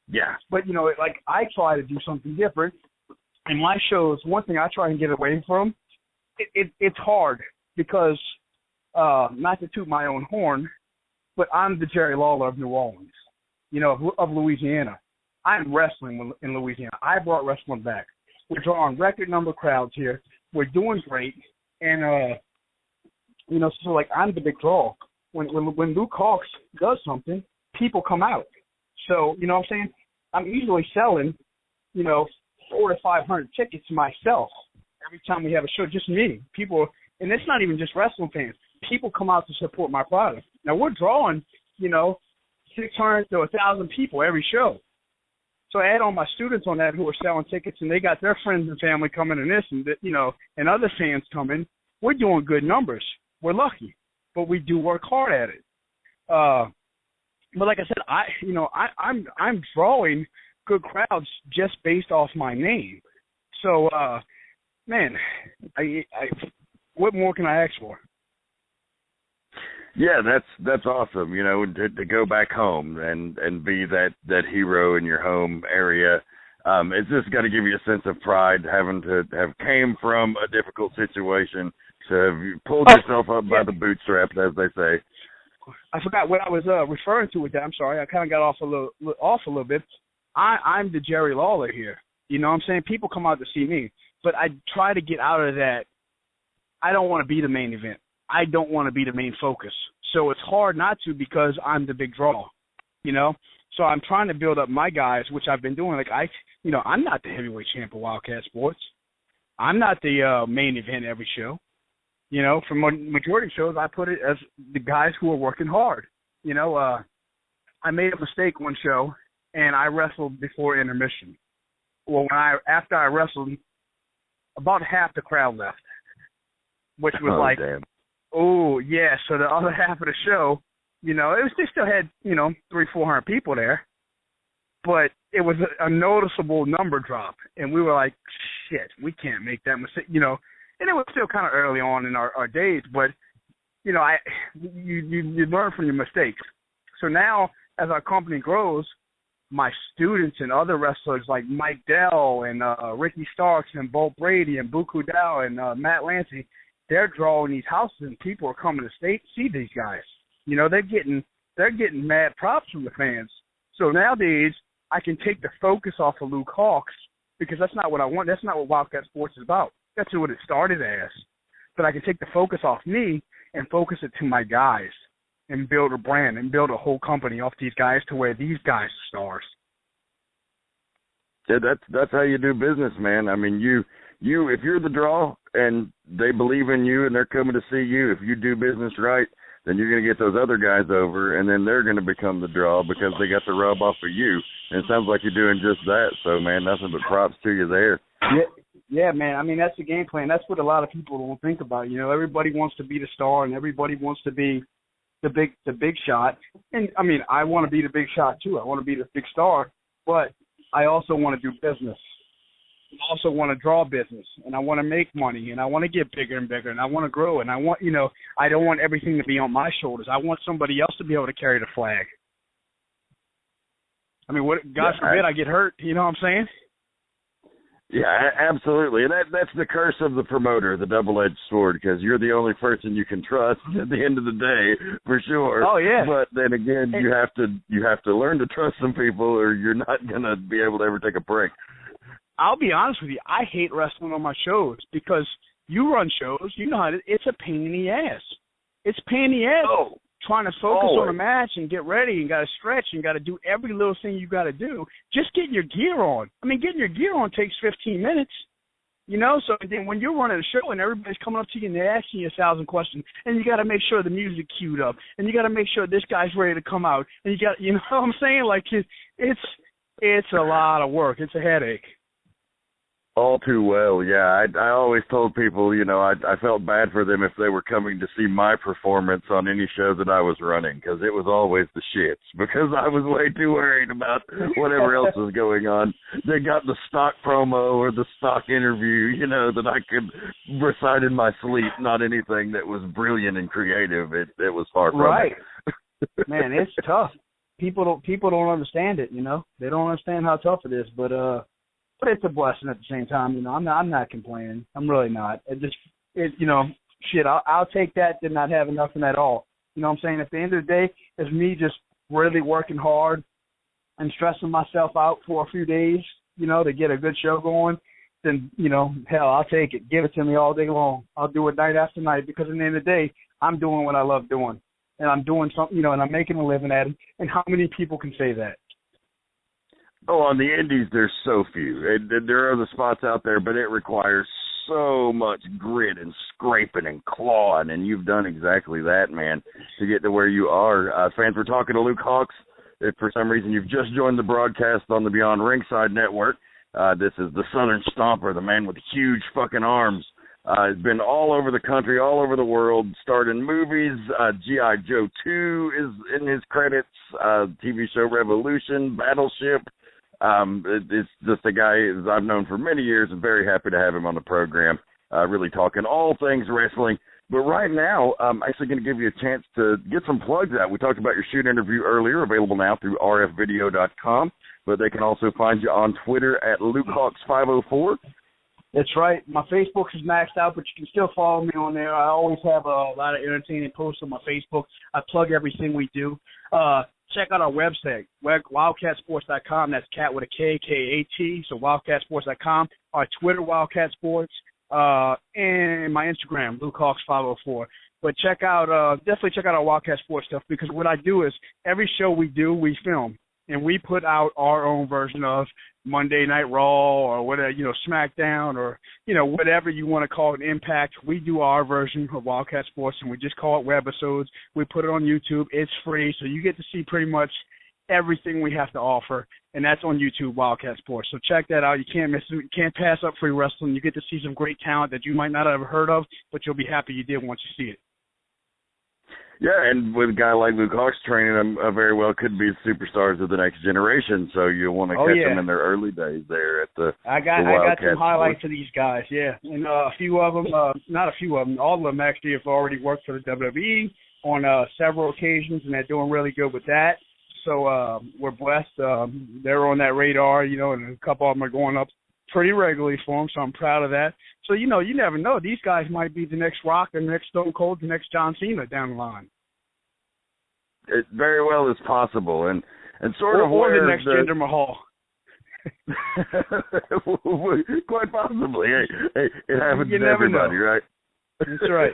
Yeah. But, you know, like, I try to do something different. In my shows, one thing I try and get away from it's hard because, not to toot my own horn, but I'm the Jerry Lawler of New Orleans, of Louisiana. I'm wrestling in Louisiana. I brought wrestling back. We're drawing record number crowds here. We're doing great. And, so like I'm the big draw. When Luke Hawx does something, people come out. So, you know what I'm saying? I'm easily selling, 400 to 500 tickets myself every time we have a show, just me. People, and it's not even just wrestling fans. People come out to support my product. Now, we're drawing, 600 to 1,000 people every show. So I add all my students on that who are selling tickets, and they got their friends and family coming in this, and and other fans coming. We're doing good numbers. We're lucky, but we do work hard at it. But like I said, I'm drawing good crowds just based off my name. So, man, what more can I ask for? Yeah, that's awesome. To go back home and be that hero in your home area. It's just got to give you a sense of pride, having to have came from a difficult situation to have pulled yourself up by the bootstraps, as they say. I forgot what I was referring to with that. I'm sorry. I kind of got off a little bit. I'm the Jerry Lawler here. You know what I'm saying? People come out to see me, but I try to get out of that. I don't want to be the main event. I don't want to be the main focus. So it's hard not to because I'm the big draw, So I'm trying to build up my guys, which I've been doing. Like I'm not the heavyweight champ of Wildkat Sports. I'm not the main event every show. For majority shows, I put it as the guys who are working hard. I made a mistake one show, and I wrestled before intermission. Well, after I wrestled, about half the crowd left, which was damn. Oh, yeah. So the other half of the show, they still had, 300-400 people there, but it was a noticeable number drop. And we were like, shit, we can't make that mistake, and it was still kind of early on in our days, but, you learn from your mistakes. So now, as our company grows, my students and other wrestlers like Mike Dell and Ricky Starks and Bo Brady and Buku Dow and Matt Lancey, they're drawing these houses, and people are coming to see these guys. They're getting mad props from the fans. So nowadays, I can take the focus off of Luke Hawx because that's not what I want. That's not what Wildkat Sports is about. That's what it started as. But I can take the focus off me and focus it to my guys and build a brand and build a whole company off these guys to where these guys are stars. Yeah, that's how you do business, man. I mean, you if you're the draw and they believe in you and they're coming to see you, if you do business right, then you're going to get those other guys over, and then they're going to become the draw because they got the rub off of you. And it sounds like you're doing just that. So, man, nothing but props to you there. Yeah, man. I mean, that's the game plan. That's what a lot of people don't think about. Everybody wants to be the star, and everybody wants to be the big shot. And, I mean, I want to be the big shot, too. I want to be the big star. But I also want to do business. I also want to draw business, and I want to make money, and I want to get bigger and bigger, and I want to grow, and I want, I don't want everything to be on my shoulders. I want somebody else to be able to carry the flag. I mean, God forbid I get hurt, you know what I'm saying? Yeah, absolutely. And that's the curse of the promoter, the double-edged sword, because you're the only person you can trust at the end of the day, for sure. Oh, yeah. But then again, you have to learn to trust some people, or you're not going to be able to ever take a break. I'll be honest with you. I hate wrestling on my shows because you run shows. You know how it's a pain in the ass. It's a pain in the ass trying to focus on a match and get ready and got to stretch and got to do every little thing you got to do. Just getting your gear on. I mean, getting your gear on takes 15 minutes. So then when you're running a show and everybody's coming up to you and they're asking you 1,000 questions, and you got to make sure the music queued up, and you got to make sure this guy's ready to come out, and you know what I'm saying? Like it's a lot of work. It's a headache. All too well, yeah. I always told people, I felt bad for them if they were coming to see my performance on any show that I was running, because it was always the shits, because I was way too worried about whatever else was going on. They got the stock promo or the stock interview, that I could recite in my sleep, not anything that was brilliant and creative. It was far from right. it. Man, it's tough. People don't understand it, They don't understand how tough it is, but it's a blessing at the same time. I'm not complaining. I'm really not. I'll take that than not having nothing at all. You know what I'm saying? At the end of the day, it's me just really working hard and stressing myself out for a few days, to get a good show going. Then, hell, I'll take it. Give it to me all day long. I'll do it night after night because at the end of the day, I'm doing what I love doing. And I'm doing something, and I'm making a living at it. And how many people can say that? Oh, on the indies, there's so few. There are the spots out there, but it requires so much grit and scraping and clawing, and you've done exactly that, man, to get to where you are. Fans, we're talking to Luke Hawx. If for some reason you've just joined the broadcast on the Beyond Ringside Network, this is the Southern Stomper, the man with huge fucking arms. Has been all over the country, all over the world, starred in movies. G.I. Joe 2 is in his credits. TV show Revolution, Battleship. It's just a guy I've known for many years and very happy to have him on the program, really talking all things wrestling. But right now, I'm actually going to give you a chance to get some plugs out. We talked about your shoot interview earlier, available now through rfvideo.com, but they can also find you on Twitter at LukeHawx504. That's right. My Facebook is maxed out, but you can still follow me on there. I always have a lot of entertaining posts on my Facebook. I plug everything we do. Check out our website, wildkatsports.com. That's cat with a K, K-A-T, so wildkatsports.com. Our Twitter, Wildkat Sports, and my Instagram, LukeHawx504. But definitely check out our Wildkat Sports stuff, because what I do is every show we do, we film. And we put out our own version of Monday Night Raw or whatever, SmackDown or, whatever you want to call it, Impact. We do our version of Wildkat Sports, and we just call it webisodes. We put it on YouTube. It's free, so you get to see pretty much everything we have to offer, and that's on YouTube, Wildkat Sports. So check that out. You can't miss it. You can't pass up free wrestling. You get to see some great talent that you might not have heard of, but you'll be happy you did once you see it. Yeah, and with a guy like Luke Hawx training them, very well could be superstars of the next generation. So you'll want to catch them in their early days there at the I got some highlights of these guys, yeah. And a few of them, not a few of them, all of them actually have already worked for the WWE on several occasions, and they're doing really good with that. So we're blessed. They're on that radar, and a couple of them are going up pretty regularly for them, so I'm proud of that. So, you never know. These guys might be the next Rock, the next Stone Cold, the next John Cena down the line. It very well is possible, and sort of or the next Jinder Mahal. Quite possibly. Hey, it happens to everybody, right? That's right.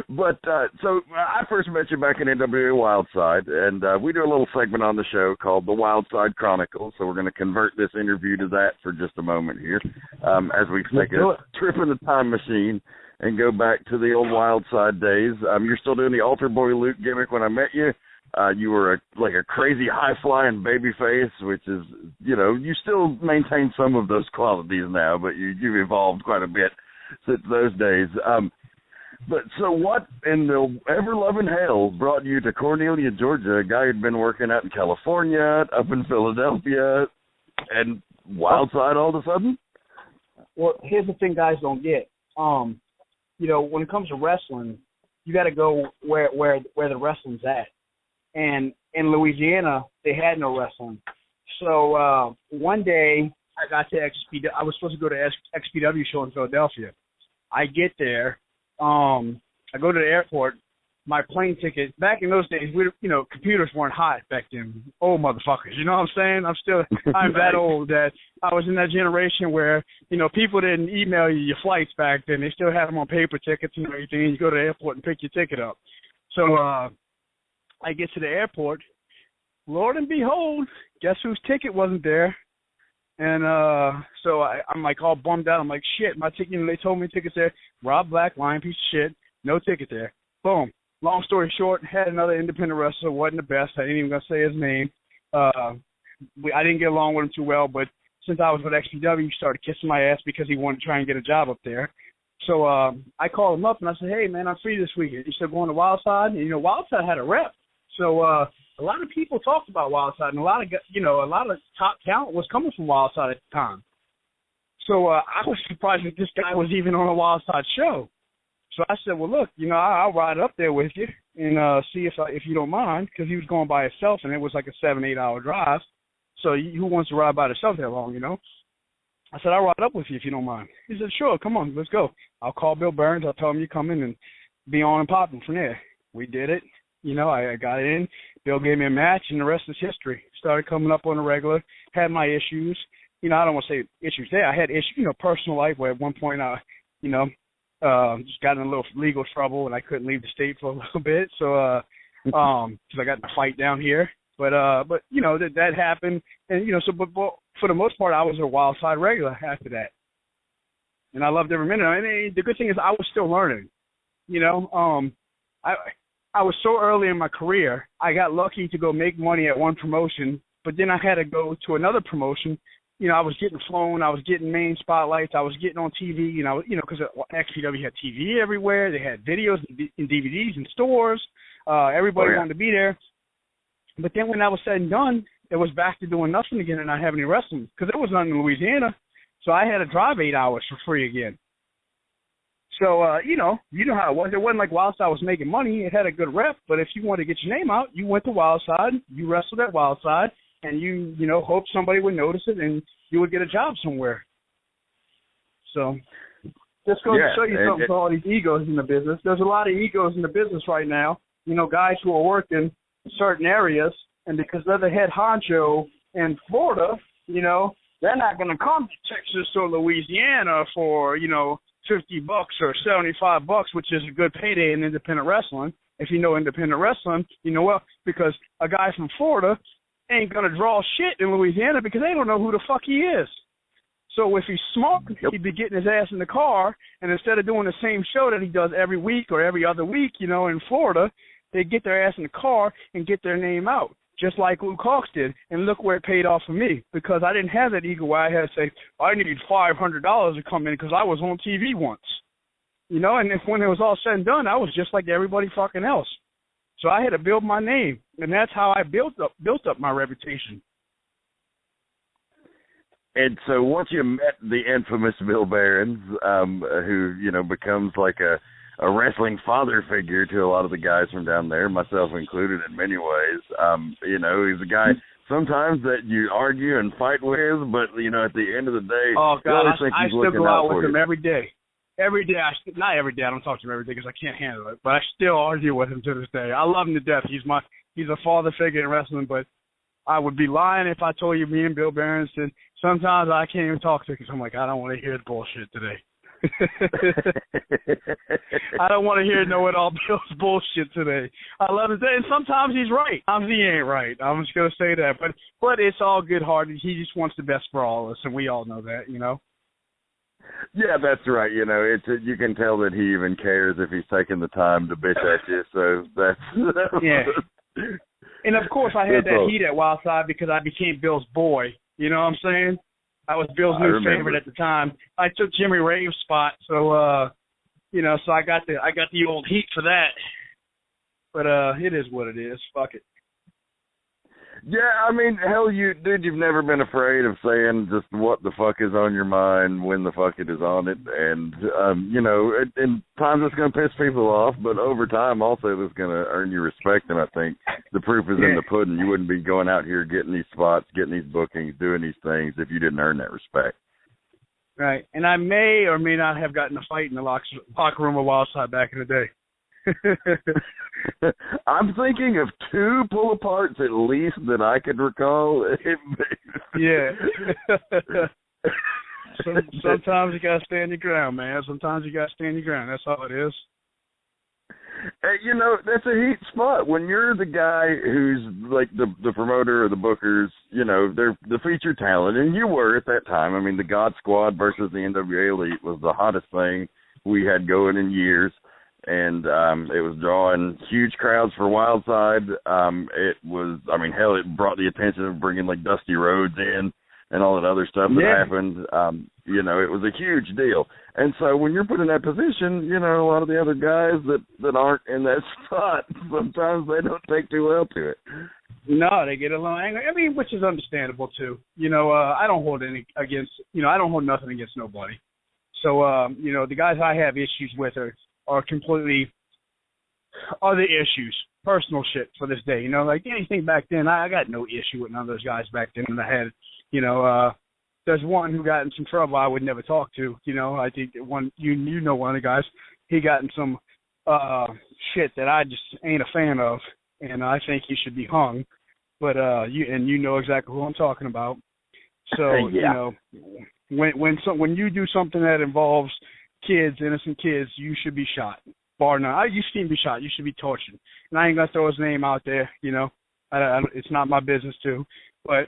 But so I first met you back in NWA Wildside, and we do a little segment on the show called the Wildside Chronicles. So we're going to convert this interview to that for just a moment here, as we take a trip in the time machine and go back to the old Wildside days. You're still doing the altar boy Luke gimmick. When I met you, you were like a crazy high flying baby face, which is, you still maintain some of those qualities now, but you've evolved quite a bit since those days. But so what in the ever-loving hell brought you to Cornelia, Georgia, a guy who'd been working out in California, up in Philadelphia, and Wildside all of a sudden? Well, here's the thing guys don't get. When it comes to wrestling, you got to go where the wrestling's at. And in Louisiana, they had no wrestling. So one day I got to I was supposed to go to XPW show in Philadelphia. I get there. I go to the airport. My plane ticket, back in those days, computers weren't hot back then. Old motherfuckers, you know what I'm saying? I'm that old that I was in that generation where, people didn't email you your flights back then. They still had them on paper tickets and everything. And you go to the airport and pick your ticket up. So I get to the airport. Lord and behold, guess whose ticket wasn't there? And so I'm like all bummed out. I'm like, shit, my ticket, they told me tickets there. Rob Black, lying piece of shit, no ticket there. Boom. Long story short, had another independent wrestler, wasn't the best. I ain't even going to say his name. I didn't get along with him too well, but since I was with XPW, he started kissing my ass because he wanted to try and get a job up there. So I called him up and I said, hey, man, I'm free this weekend. He said, going to Wildside. And, Wildside had a rep. So a lot of people talked about Wildside, and a lot of top talent was coming from Wildside at the time. So I was surprised that this guy was even on a Wildside show. So I said, well, look, I'll ride up there with you and see if you don't mind, because he was going by himself, and it was like a 7-8 hour drive. So who wants to ride by himself that long, I said, I'll ride up with you if you don't mind. He said, sure, come on, let's go. I'll call Bill Burns. I'll tell him you're coming and be on and popping from there. We did it. You know, I got in. Bill gave me a match, and the rest is history. Started coming up on a regular. Had my issues. You know, I don't want to say issues there. I had issues, you know, personal life where at one point I, you know, just got in a little legal trouble and I couldn't leave the state for a little bit. So, because I got in a fight down here. But you know, that happened. And, you know, so, but for the most part, I was a Wildside regular after that. And I loved every minute. I mean, the good thing is I was still learning. You know, I was so early in my career, I got lucky to go make money at one promotion, but then I had to go to another promotion. You know, I was getting flown, I was getting main spotlights, I was getting on TV, you know, because XPW had TV everywhere, they had videos and DVDs in stores, everybody wanted to be there. But then when that was said and done, it was back to doing nothing again and not having any wrestling, because there was none in Louisiana, so I had to drive 8 hours for free again. So, you know how it was. It wasn't like Wildside was making money. It had a good rep, but if you wanted to get your name out, you went to Wildside, you wrestled at Wildside, and you know, hoped somebody would notice it and you would get a job somewhere. So, just goes to show you something for all these egos in the business. There's a lot of egos in the business right now. You know, guys who are working in certain areas, and because they're the head honcho in Florida, you know, they're not going to come to Texas or Louisiana for, you know, $50 or $75, which is a good payday in independent wrestling. If you know independent wrestling, you know, well, because a guy from Florida ain't going to draw shit in Louisiana because they don't know who the fuck he is. So if he's smart, he'd be getting his ass in the car, and instead of doing the same show that he does every week or every other week, you know, in Florida, they get their ass in the car and get their name out, just like Luke Hawx did. And look where it paid off for me, because I didn't have that ego where I had to say, I need $500 to come in because I was on TV once. You know, and when it was all said and done, I was just like everybody fucking else. So I had to build my name, and that's how I built up my reputation. And so once you met the infamous Bill Behrens, who, you know, becomes like a wrestling father figure to a lot of the guys from down there, myself included in many ways. You know, he's a guy sometimes that you argue and fight with, but, you know, at the end of the day, oh, God, I still go out with him every day. Every day, not every day, I don't talk to him every day because I can't handle it, but I still argue with him to this day. I love him to death. He's a father figure in wrestling, but I would be lying if I told you me and Bill Behrens, and sometimes I can't even talk to him because I'm like, I don't want to hear the bullshit today. I don't want to hear know-it-all Bill's bullshit today. I love it, and sometimes he's right. Sometimes he ain't right. I'm just gonna say that, but it's all good-hearted. He just wants the best for all of us, and we all know that, you know. Yeah, that's right. You know, you can tell that he even cares if he's taking the time to bitch at you. So that's yeah. And of course, I had that heat at Wildside because I became Bill's boy. You know what I'm saying? I was Bill's new favorite at the time. I took Jimmy Rave's spot, so you know, so I got the old heat for that. But it is what it is. Fuck it. Yeah, I mean, hell, you've never been afraid of saying just what the fuck is on your mind when the fuck it is on it, and you know, in times it's going to piss people off, but over time also it's going to earn you respect, and I think the proof is in the pudding. You wouldn't be going out here getting these spots, getting these bookings, doing these things if you didn't earn that respect. Right, and I may or may not have gotten a fight in the locker room of Wildside back in the day. I'm thinking of 2 pull-aparts at least that I could recall. Yeah. Sometimes you got to stand your ground, man. Sometimes you got to stand your ground. That's all it is. You know, that's a heat spot. When you're the guy who's like the promoter or the bookers, you know, they're the featured talent, and you were at that time. I mean, the God Squad versus the NWA Elite was the hottest thing we had going in years. And it was drawing huge crowds for Wildside. It was, I mean, hell, it brought the attention of bringing like Dusty Rhodes in and all that other stuff that happened. You know, it was a huge deal. And so when you're put in that position, you know, a lot of the other guys that aren't in that spot, sometimes they don't take too well to it. No, they get a little angry. I mean, which is understandable too. You know, I don't hold nothing against nobody. So, you know, the guys I have issues with are completely other issues, personal shit for this day. You know, like anything back then, I got no issue with none of those guys back then. And I had, you know, there's one who got in some trouble I would never talk to. You know, I think one you know one of the guys, he got in some shit that I just ain't a fan of, and I think he should be hung. But you know exactly who I'm talking about. So you know, when you do something that involves kids, innocent kids, you should be shot. Bar none. You shouldn't be shot. You should be tortured. And I ain't gonna throw his name out there. You know, it's not my business to. But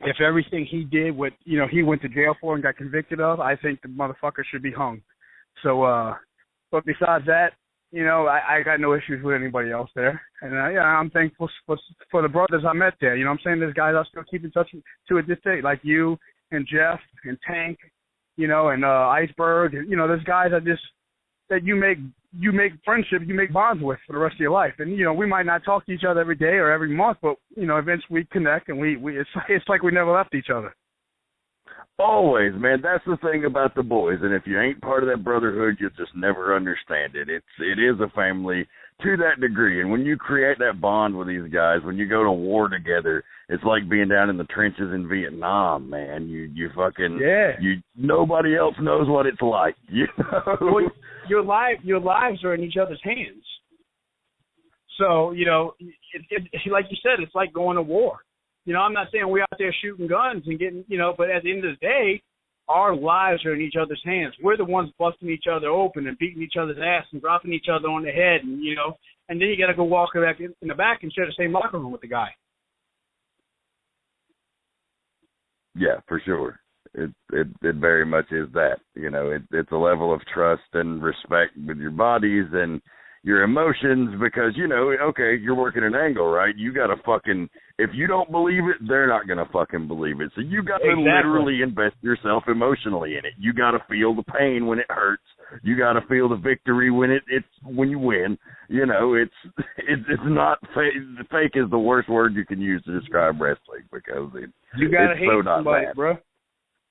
if everything he did, what he went to jail for and got convicted of, I think the motherfucker should be hung. So, but besides that, I got no issues with anybody else there. And I'm thankful for the brothers I met there. You know what I'm saying? There's guys I still keep in touch to at this day, like you and Jeff and Tank, and Iceberg. And, there's guys that you make friendships, you make bonds with for the rest of your life. And, we might not talk to each other every day or every month, but, eventually we connect and it's like we never left each other. Always, man. That's the thing about the boys. And if you ain't part of that brotherhood, you'll just never understand it. It is a family to that degree. And when you create that bond with these guys, when you go to war together, it's like being down in the trenches in Vietnam, man. You fucking, nobody else knows what it's like. Well, your lives are in each other's hands. So, like you said, it's like going to war. I'm not saying we're out there shooting guns and getting, but at the end of the day, our lives are in each other's hands. We're the ones busting each other open and beating each other's ass and dropping each other on the head, and and then you got to go walk back in the back and share the same locker room with the guy. Yeah, for sure. It very much is that. It's a level of trust and respect with your bodies and your emotions because, okay, you're working an angle, right? You got to fucking, if you don't believe it, they're not going to fucking believe it. So you got to literally invest yourself emotionally in it. You got to feel the pain when it hurts. You got to feel the victory when when you win. It's not fake. Fake is the worst word you can use to describe wrestling because you got to hate so somebody, bad. bro.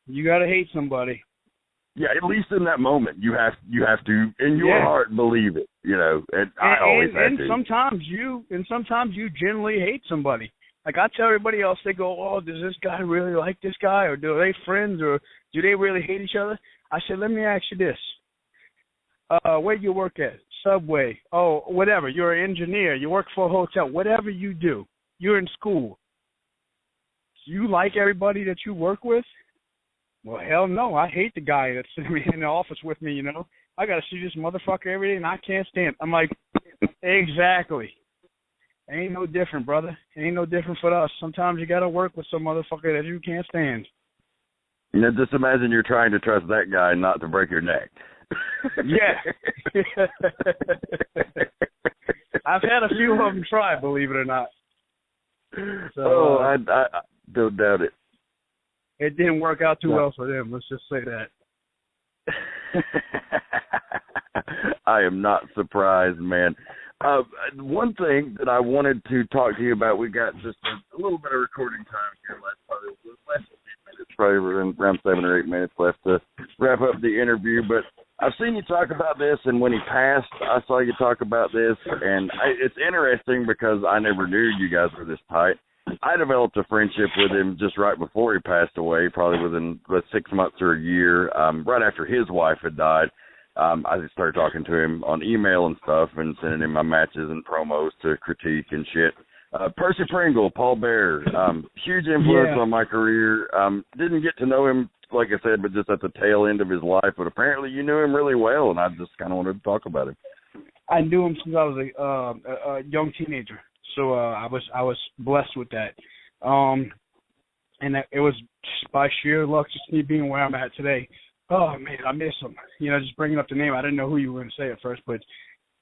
You got to hate somebody. Yeah, at least in that moment, you have to in your heart believe it. I always have to. Sometimes you genuinely hate somebody. Like I tell everybody else, they go, "Oh, does this guy really like this guy, or do they friends, or do they really hate each other?" I said, "Let me ask you this: where do you work at? Subway? Oh, whatever. You're an engineer. You work for a hotel. Whatever you do, you're in school. Do you like everybody that you work with?" Well, hell no. I hate the guy that's sitting in the office with me, I got to see this motherfucker every day, and I can't stand it. I'm like, exactly. Ain't no different, brother. Ain't no different for us. Sometimes you got to work with some motherfucker that you can't stand. Just imagine you're trying to trust that guy not to break your neck. Yeah. I've had a few of them try, believe it or not. So, I don't doubt it. It didn't work out too well for them. Let's just say that. I am not surprised, man. One thing that I wanted to talk to you about, we got just a little bit of recording time here left. Probably around 7 or 8 minutes left to wrap up the interview. But I've seen you talk about this, and when he passed, I saw you talk about this. And it's interesting because I never knew you guys were this tight. I developed a friendship with him just right before he passed away, probably within 6 months or a year, right after his wife had died. I just started talking to him on email and stuff and sending him my matches and promos to critique and shit. Percy Pringle, Paul Bear, huge influence on my career. Didn't get to know him, like I said, but just at the tail end of his life. But apparently you knew him really well, and I just kind of wanted to talk about him. I knew him since I was a young teenager. So I was blessed with that, and it was by sheer luck, just me being where I'm at today. Oh man, I miss him. Just bringing up the name, I didn't know who you were going to say at first, but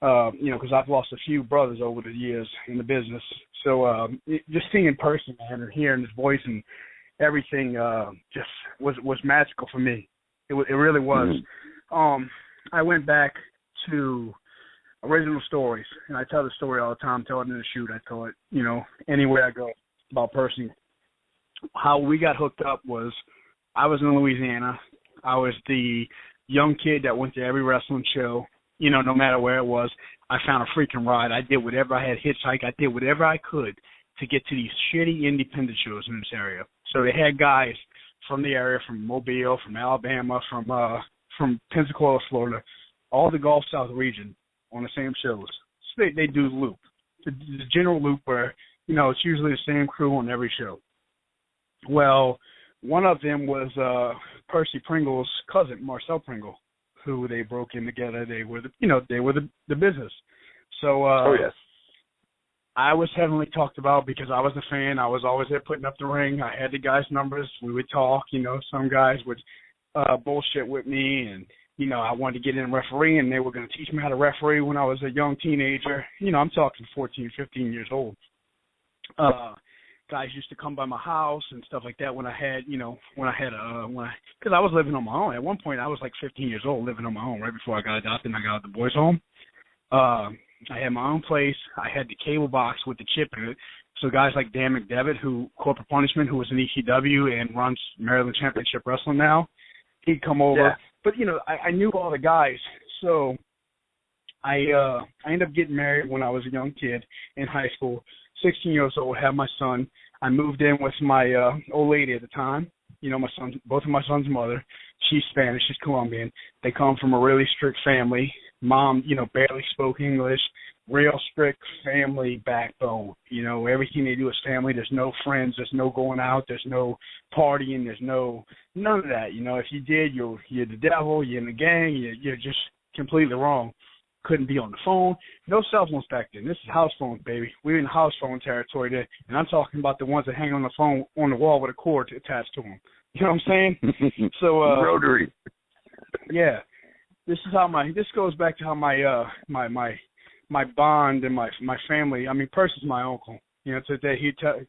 because I've lost a few brothers over the years in the business. So just seeing in person, man, and hearing his voice and everything, just was magical for me. It really was. Mm-hmm. I went back to original stories, and I tell the story all the time. Tell it in the shoot. I tell it, anywhere I go about Percy. How we got hooked up was I was in Louisiana. I was the young kid that went to every wrestling show, no matter where it was. I found a freaking ride. I did whatever. I had hitchhike. I did whatever I could to get to these shitty independent shows in this area. So they had guys from the area, from Mobile, from Alabama, from Pensacola, Florida, all the Gulf South region on the same shows. So they do the loop, the general loop where, it's usually the same crew on every show. Well, one of them was Percy Pringle's cousin, Marcel Pringle, who they broke in together. They were the business. So yes. I was heavily talked about because I was a fan. I was always there putting up the ring. I had the guys' numbers. We would talk. Some guys would bullshit with me, and I wanted to get in referee, and they were going to teach me how to referee when I was a young teenager. I'm talking 14, 15 years old. Guys used to come by my house and stuff like that because I was living on my own. At one point, I was like 15 years old living on my own right before I got adopted and I got out the boys' home. I had my own place. I had the cable box with the chip in it. So guys like Dan McDevitt, Corporate Punishment, who was in ECW and runs Maryland Championship Wrestling now, he'd come over. Yeah. But, I knew all the guys. So I ended up getting married when I was a young kid in high school. 16 years old, had my son. I moved in with my old lady at the time. Both of my son's mother. She's Spanish. She's Colombian. They come from a really strict family. Mom, barely spoke English. Real strict family backbone. Everything they do is family. There's no friends. There's no going out. There's no partying. There's none of that. If you did, you're the devil. You're in the gang. You're just completely wrong. Couldn't be on the phone. No cell phones back then. This is house phones, baby. We're in house phone territory there, and I'm talking about the ones that hang on the phone on the wall with a cord attached to them. You know what I'm saying? So rotary. Yeah, this goes back to how my bond and my family. I mean, Percy's my uncle. Today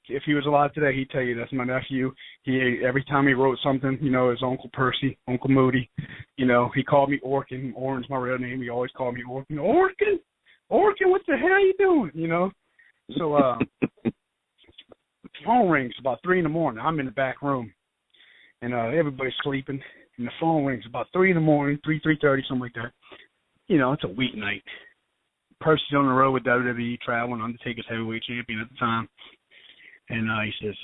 if he was alive today, he'd tell you that's my nephew. Every time he wrote something, his Uncle Percy, Uncle Moody, he called me Orkin. Orkin's my real name. He always called me Orkin. Orkin, what the hell are you doing? So the phone rings about 3 a.m. I'm in the back room, and everybody's sleeping, and the phone rings about 3 a.m, 3:30, something like that. It's a weeknight. Percy's on the road with WWE, traveling, Undertaker's heavyweight champion at the time. And he says,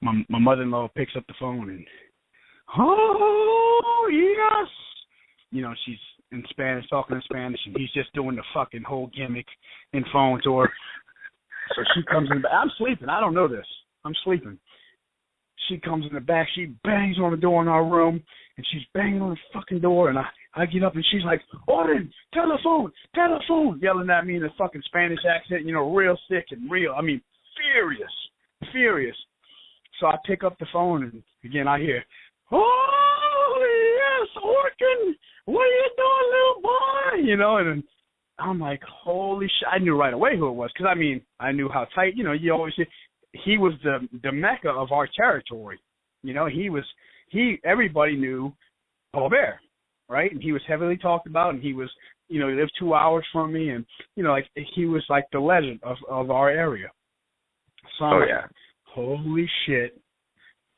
my mother-in-law picks up the phone and, oh, yes. She's in Spanish, talking in Spanish, and he's just doing the fucking whole gimmick in phone to her. So she comes in the back. I'm sleeping. I don't know this. I'm sleeping. She comes in the back. She bangs on the door in our room, and she's banging on the fucking door, and I get up, and she's like, Orton, telephone, yelling at me in a fucking Spanish accent, real sick and real, furious. So I pick up the phone, and again, I hear, oh, yes, Orton, what are you doing, little boy? And I'm like, holy shit. I knew right away who it was, because, I knew how tight, you always hear. He was the mecca of our territory. Everybody knew Paul Bear. Right, and he was heavily talked about, and he was, he lived 2 hours from me, and he was like the legend of our area. So I'm like, holy shit,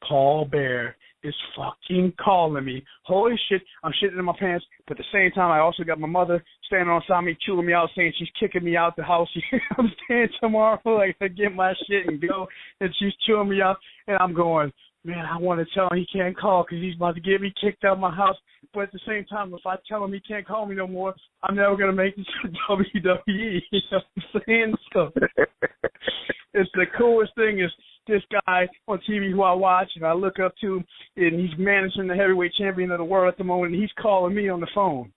Paul Bear is fucking calling me. Holy shit, I'm shitting in my pants, but at the same time, I also got my mother standing on side of me, chewing me out, saying she's kicking me out the house. I'm staying tomorrow, like, to get my shit and go, and she's chewing me out, and I'm going, man, I want to tell him he can't call because he's about to get me kicked out of my house. But at the same time, if I tell him he can't call me no more, I'm never going to make it to WWE. You know what I'm saying? So it's the coolest thing is this guy on TV who I watch and I look up to, and he's managing the heavyweight champion of the world at the moment, and he's calling me on the phone,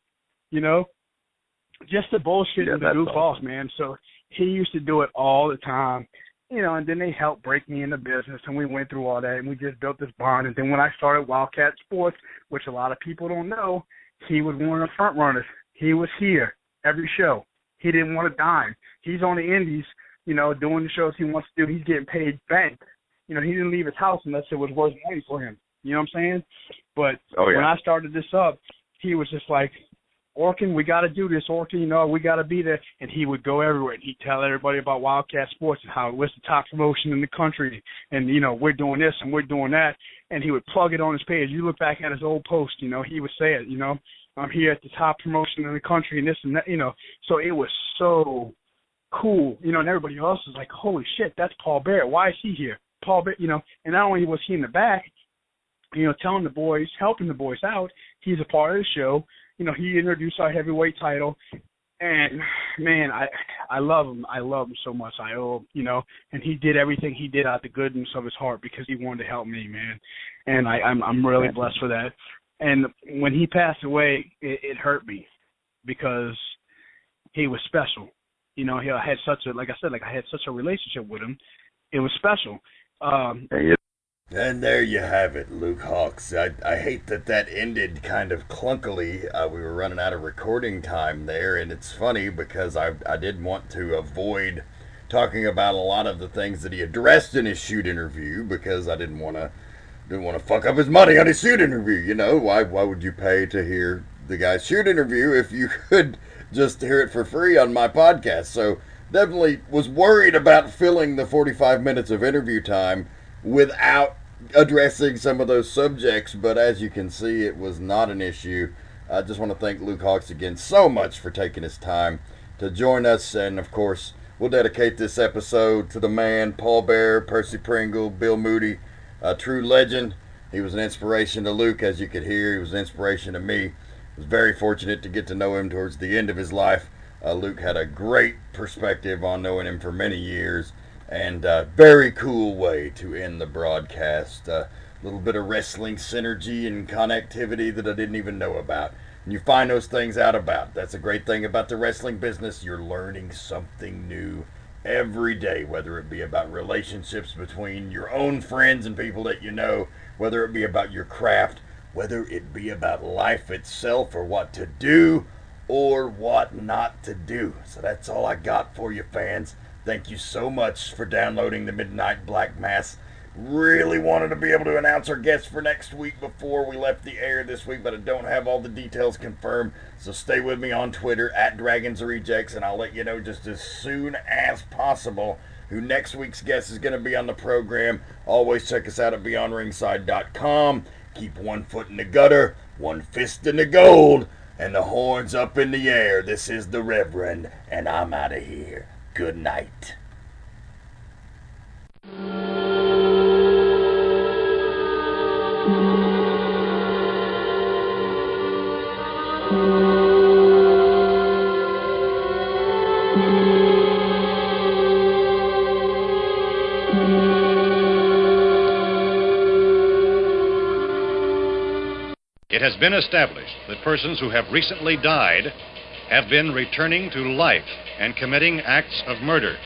Just the bullshit and the goof off, man. So he used to do it all the time. And then they helped break me into business, and we went through all that, and we just built this bond. And then when I started Wildkat Sports, which a lot of people don't know, he was one of the front runners. He was here every show. He didn't want to dime. He's on the indies, doing the shows he wants to do. He's getting paid bank. He didn't leave his house unless it was worth money for him. You know what I'm saying? But when I started this up, he was just like, Orkin, we got to do this, Orkin, we got to be there. And he would go everywhere, and he'd tell everybody about Wildkat Sports and how it was the top promotion in the country. And, we're doing this and we're doing that. And he would plug it on his page. You look back at his old post, he would say it, I'm here at the top promotion in the country and this and that, So it was so cool, and everybody else was like, holy shit, that's Paul Bear. Why is he here? Paul Bear, and not only was he in the back, telling the boys, helping the boys out. He's a part of the show. He introduced our heavyweight title. And, man, I love him. I love him so much. I owe him, and he did everything he did out the goodness of his heart because he wanted to help me, man. And I'm really blessed for that. And when he passed away, it hurt me because he was special. I had such a relationship with him. It was special. And there you have it, Luke Hawx. I hate that ended kind of clunkily. We were running out of recording time there, and it's funny because I did want to avoid talking about a lot of the things that he addressed in his shoot interview because I didn't want to fuck up his money on his shoot interview. Why would you pay to hear the guy's shoot interview if you could just hear it for free on my podcast? So definitely was worried about filling the 45 minutes of interview time without addressing some of those subjects, but as you can see, it was not an issue. I just want to thank Luke Hawx again so much for taking his time to join us, and of course, we'll dedicate this episode to the man, Paul Bear, Percy Pringle, Bill Moody, a true legend. He was an inspiration to Luke, as you could hear. He was an inspiration to me. I was very fortunate to get to know him towards the end of his life. Luke had a great perspective on knowing him for many years. And very cool way to end the broadcast. A little bit of wrestling synergy and connectivity that I didn't even know about. And you find those things out about. That's a great thing about the wrestling business. You're learning something new every day, whether it be about relationships between your own friends and people that you know, whether it be about your craft, whether it be about life itself or what to do or what not to do. So that's all I got for you, fans. Thank you so much for downloading the Midnight Black Mass. Really wanted to be able to announce our guests for next week before we left the air this week, but I don't have all the details confirmed. So stay with me on Twitter at DragonsRejects, and I'll let you know just as soon as possible who next week's guest is going to be on the program. Always check us out at BeyondRingside.com. Keep one foot in the gutter, one fist in the gold, and the horns up in the air. This is the Reverend, and I'm out of here. Good night. It has been established that persons who have recently died have been returning to life and committing acts of murder.